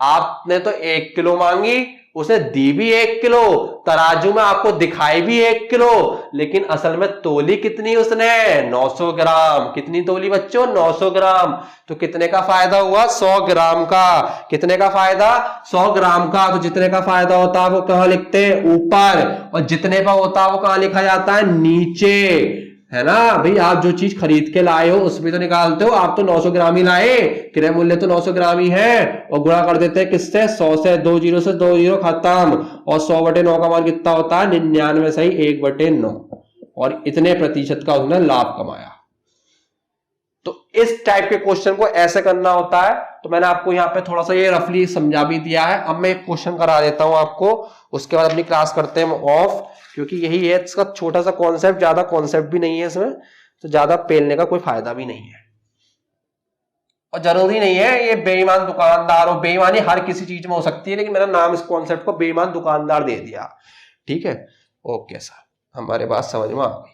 आपने तो 1 किलो मांगी, उसे दी भी 1 किलो, तराजू में आपको दिखाई भी 1 किलो, लेकिन असल में तोली कितनी उसने 900 ग्राम। कितनी तोली बच्चों 900 ग्राम। तो कितने का फायदा हुआ 100 ग्राम का। कितने का फायदा 100 ग्राम का। तो जितने का फायदा होता है वो कहां लिखते हैं ऊपर, और जितने का होता है वो कहां लिखा जाता है नीचे, है ना भाई। आप जो चीज खरीद के लाए हो उसमें तो निकालते हो, आप तो 900 ग्राम ही लाए, क्रय मूल्य तो 900 ग्राम ही है, और गुणा कर देते हैं किससे 100 से, 2 जीरो से 2 जीरो खत्म, और 100/9 का मान कितना होता है 99 सही 1/9, और इतने प्रतिशत का उसने लाभ कमाया। तो इस टाइप के क्वेश्चन को ऐसे करना होता है। तो मैंने आपको यहाँ पे थोड़ा सा ये रफली समझा भी दिया है। अब मैं एक क्वेश्चन करा देता हूं आपको, उसके बाद अपनी क्लास करते हैं ऑफ, क्योंकि यही है इसका छोटा सा कॉन्सेप्ट, ज्यादा कॉन्सेप्ट भी नहीं है इसमें, तो ज्यादा पेलने का कोई फायदा भी नहीं है। और जरूरी नहीं है ये बेईमान दुकानदार हो, बेईमानी हर किसी चीज में हो सकती है, लेकिन मैंने नाम इस कॉन्सेप्ट को बेईमान दुकानदार दे दिया, ठीक है। ओके सर, हमारे बात समझ में आ गई।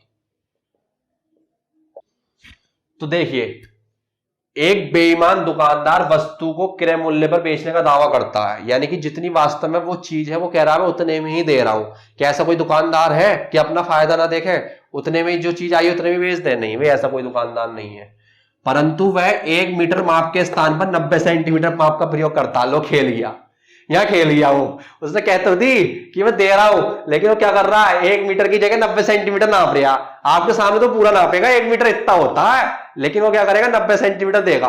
तो देखिए, एक बेईमान दुकानदार वस्तु को क्रय मूल्य पर बेचने का दावा करता है, यानी कि जितनी वास्तव में वो चीज है वो कह रहा है मैं उतने में ही दे रहा हूं। क्या ऐसा कोई दुकानदार है कि अपना फायदा ना देखे, उतने में जो चीज आई उतने में बेच दे? नहीं, वे ऐसा कोई दुकानदार नहीं है। परंतु वह 1 मीटर माप के स्थान पर 90 सेंटीमीटर माप का प्रयोग करता। लो खेल गया, यहाँ खेल गया वो। उसने कहते थी कि मैं दे रहा हूं, लेकिन वो क्या कर रहा है 1 मीटर की जगह 90 सेंटीमीटर नाप रहा। आपके सामने तो पूरा नापेगा, 1 मीटर इतना होता है, लेकिन वो क्या करेगा 90 सेंटीमीटर देगा।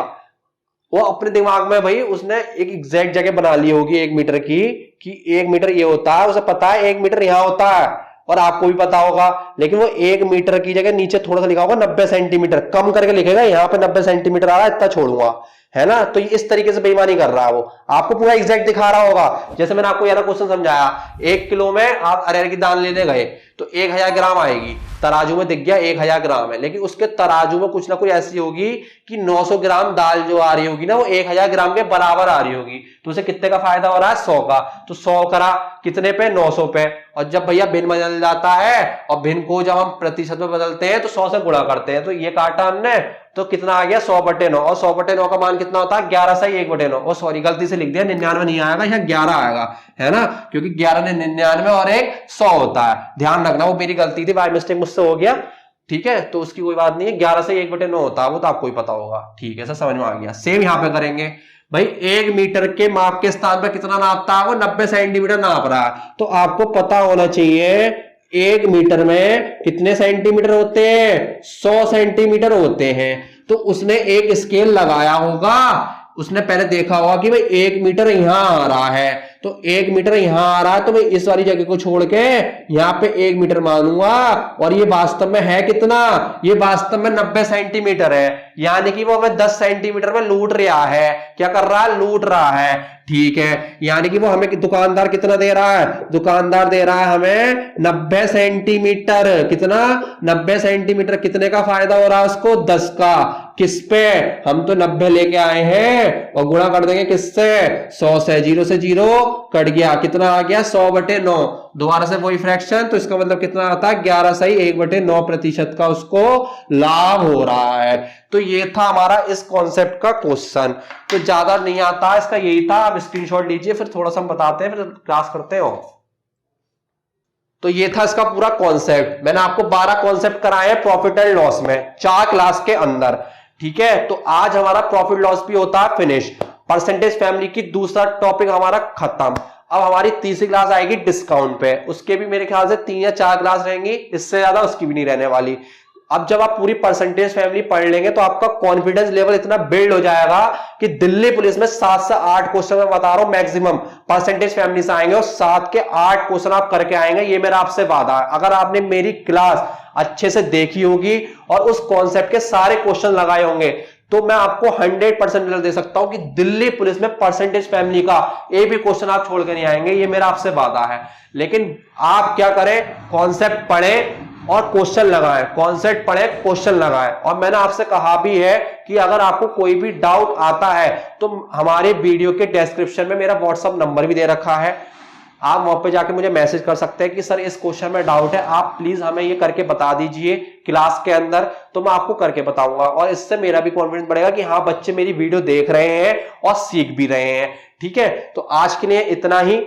वो अपने दिमाग में भाई उसने एक एग्जैक्ट जगह बना ली होगी 1 मीटर की, कि 1 मीटर ये होता है, उसे पता है 1 मीटर यहां होता है, और आपको भी पता होगा, लेकिन वो 1 मीटर की जगह नीचे थोड़ा सा लिखा होगा 90 सेंटीमीटर, कम करके लिखेगा, यहाँ पे 90 सेंटीमीटर आ रहा है, इतना छोड़ूंगा, है ना। तो इस तरीके से बेईमानी कर रहा है वो, आपको पूरा एग्जैक्ट दिखा रहा होगा। जैसे मैंने आपको ये क्वेश्चन समझाया, 1 किलो में आप अरहर की दाल लेने गए तो 1000 ग्राम आएगी, तराजू में दिख गया 1000 ग्राम है, लेकिन उसके तराजू में कुछ ना कुछ ऐसी होगी कि 900 ग्राम दाल जो आ रही होगी ना, वो 1000 ग्राम के बराबर आ रही होगी। तो उसे कितने का फायदा हो रहा है 100 का। तो 100 करा कितने पे 900 पे, और जब भैया भिन्न बदल जाता है, और भिन्न को जब हम प्रतिशत में बदलते हैं तो 100 से गुणा करते हैं, तो ये काटा हमने तो कितना आ गया 100/9, और 100/9 का मान कितना होता है 11 सही 1/9। ओ सॉरी गलती से लिख दिया, 99 नहीं आएगा, यहाँ 11 आएगा, है ना, क्योंकि 11 ने 99 और एक 100 होता है। ध्यान रखना, वो मेरी गलती थी, बाय मिस्टेक मुझसे हो गया, ठीक है, तो उसकी कोई बात नहीं है। 11 से 1/9 होता है, वो तो आपको ही पता होगा, ठीक है, ऐसा समझ में आ गया। सेम यहाँ पे करेंगे भाई, 1 मीटर के माप के स्थान पर कितना नापता है वो 90 सेंटीमीटर नाप रहा है, तो आपको पता होना चाहिए 1 मीटर में कितने सेंटीमीटर होते हैं, 100 सेंटीमीटर होते हैं। तो उसने एक स्केल लगाया होगा, उसने पहले देखा होगा कि भाई 1 मीटर यहां आ रहा है, तो 1 मीटर यहां आ रहा है, तो मैं इस वाली जगह को छोड़ के यहां पे 1 मीटर मानूंगा, और ये वास्तव में है कितना, ये वास्तव में 90 सेंटीमीटर है, यानी कि वो हमें 10 सेंटीमीटर में लूट रहा है। क्या कर रहा है, लूट रहा है, ठीक है, यानी कि वो हमें दुकानदार कितना दे रहा है, दुकानदार दे रहा है हमें 90 सेंटीमीटर, कितना 90 सेंटीमीटर, कितने का फायदा हो रहा है उसको, 10 का। किस पे, हम तो 90 लेके आए हैं और गुणा कर देंगे किससे, 100 से, 0 से 0 कट गया, कितना आ गया 100/9, दोबारा से वही फ्रैक्शन, तो इसका मतलब कितना आता है 11 सही 1/9% का उसको लाभ हो रहा है। तो ये था हमारा इस कॉन्सेप्ट का क्वेश्चन, तो ज्यादा नहीं आता, इसका यही था। आप स्क्रीनशॉट लीजिए, फिर थोड़ा सा हम बताते हैं, फिर क्लास करते हैं। तो ये था इसका पूरा कॉन्सेप्ट। मैंने आपको 12 कॉन्सेप्ट कराए हैं प्रॉफिट एंड लॉस में 4 क्लास के अंदर, ठीक है। तो आज हमारा प्रॉफिट लॉस भी होता है फिनिश, परसेंटेज फैमिली की दूसरा टॉपिक हमारा खत्म। अब हमारी तीसरी क्लास आएगी डिस्काउंट पे, उसके भी मेरे ख्याल से 3 या 4 क्लास रहेंगी, इससे ज्यादा उसकी भी नहीं रहने वाली। अब जब आप पूरी परसेंटेज फैमिली पढ़ लेंगे तो आपका कॉन्फिडेंस लेवल इतना बिल्ड हो जाएगा कि दिल्ली पुलिस में 7 से 8 क्वेश्चन मैं बता रहा हूं मैक्सिमम परसेंटेज फैमिली से आएंगे, और 7 के 8 क्वेश्चन आप करके आएंगे, ये मेरा आपसे वादा है। अगर आपने मेरी क्लास अच्छे से देखी होगी और उस कॉन्सेप्ट के सारे क्वेश्चन लगाए होंगे, तो मैं आपको 100% रिजल्ट दे सकता हूं कि दिल्ली पुलिस में परसेंटेज फैमिली का एक भी क्वेश्चन आप छोड़ के नहीं आएंगे, ये मेरा आपसे वादा है। लेकिन आप क्या करें, कॉन्सेप्ट पढ़ें और क्वेश्चन लगाएं, कॉन्सेप्ट पढ़े क्वेश्चन लगाएं। और मैंने आपसे कहा भी है कि अगर आपको कोई भी डाउट आता है तो हमारे वीडियो के डिस्क्रिप्शन में मेरा व्हाट्सएप नंबर भी दे रखा है, आप वहां पे जाके मुझे मैसेज कर सकते हैं कि सर इस क्वेश्चन में डाउट है, आप प्लीज हमें ये करके बता दीजिए क्लास के अंदर, तो मैं आपको करके बताऊंगा। और इससे मेरा भी कॉन्फिडेंस बढ़ेगा कि हाँ बच्चे मेरी वीडियो देख रहे हैं और सीख भी रहे हैं, ठीक है। तो आज के लिए इतना ही,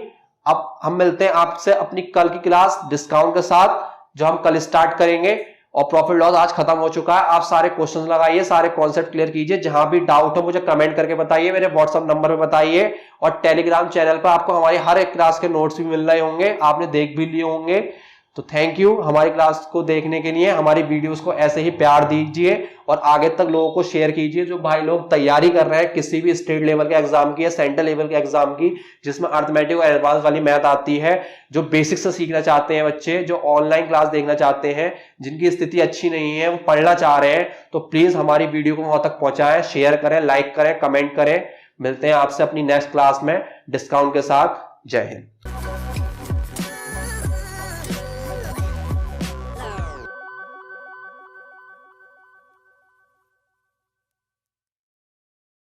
अब हम मिलते हैं आपसे अपनी कल की क्लास डिस्काउंट के साथ, जो हम कल स्टार्ट करेंगे। और प्रॉफिट लॉस आज खत्म हो चुका है, आप सारे क्वेश्चंस लगाइए, सारे कॉन्सेप्ट क्लियर कीजिए, जहां भी डाउट हो मुझे कमेंट करके बताइए, मेरे व्हाट्सएप नंबर पे बताइए। और टेलीग्राम चैनल पर आपको हमारी हर एक क्लास के नोट्स भी मिल रहे होंगे, आपने देख भी लिए होंगे। तो थैंक यू हमारी क्लास को देखने के लिए, हमारी वीडियोस को ऐसे ही प्यार दीजिए और आगे तक लोगों को शेयर कीजिए। जो भाई लोग तैयारी कर रहे हैं किसी भी स्टेट लेवल के एग्जाम की या सेंट्रल लेवल के एग्जाम की, जिसमें अर्थमेटिक और एडवांस वाली मैथ आती है, जो बेसिक से सीखना चाहते हैं बच्चे, जो ऑनलाइन क्लास देखना चाहते हैं, जिनकी स्थिति अच्छी नहीं है, वो पढ़ना चाह रहे हैं, तो प्लीज हमारी वीडियो को वहां तक पहुंचाएं, शेयर करें, लाइक करें, कमेंट करें। मिलते हैं आपसे अपनी नेक्स्ट क्लास में डिस्काउंट के साथ। जय हिंद।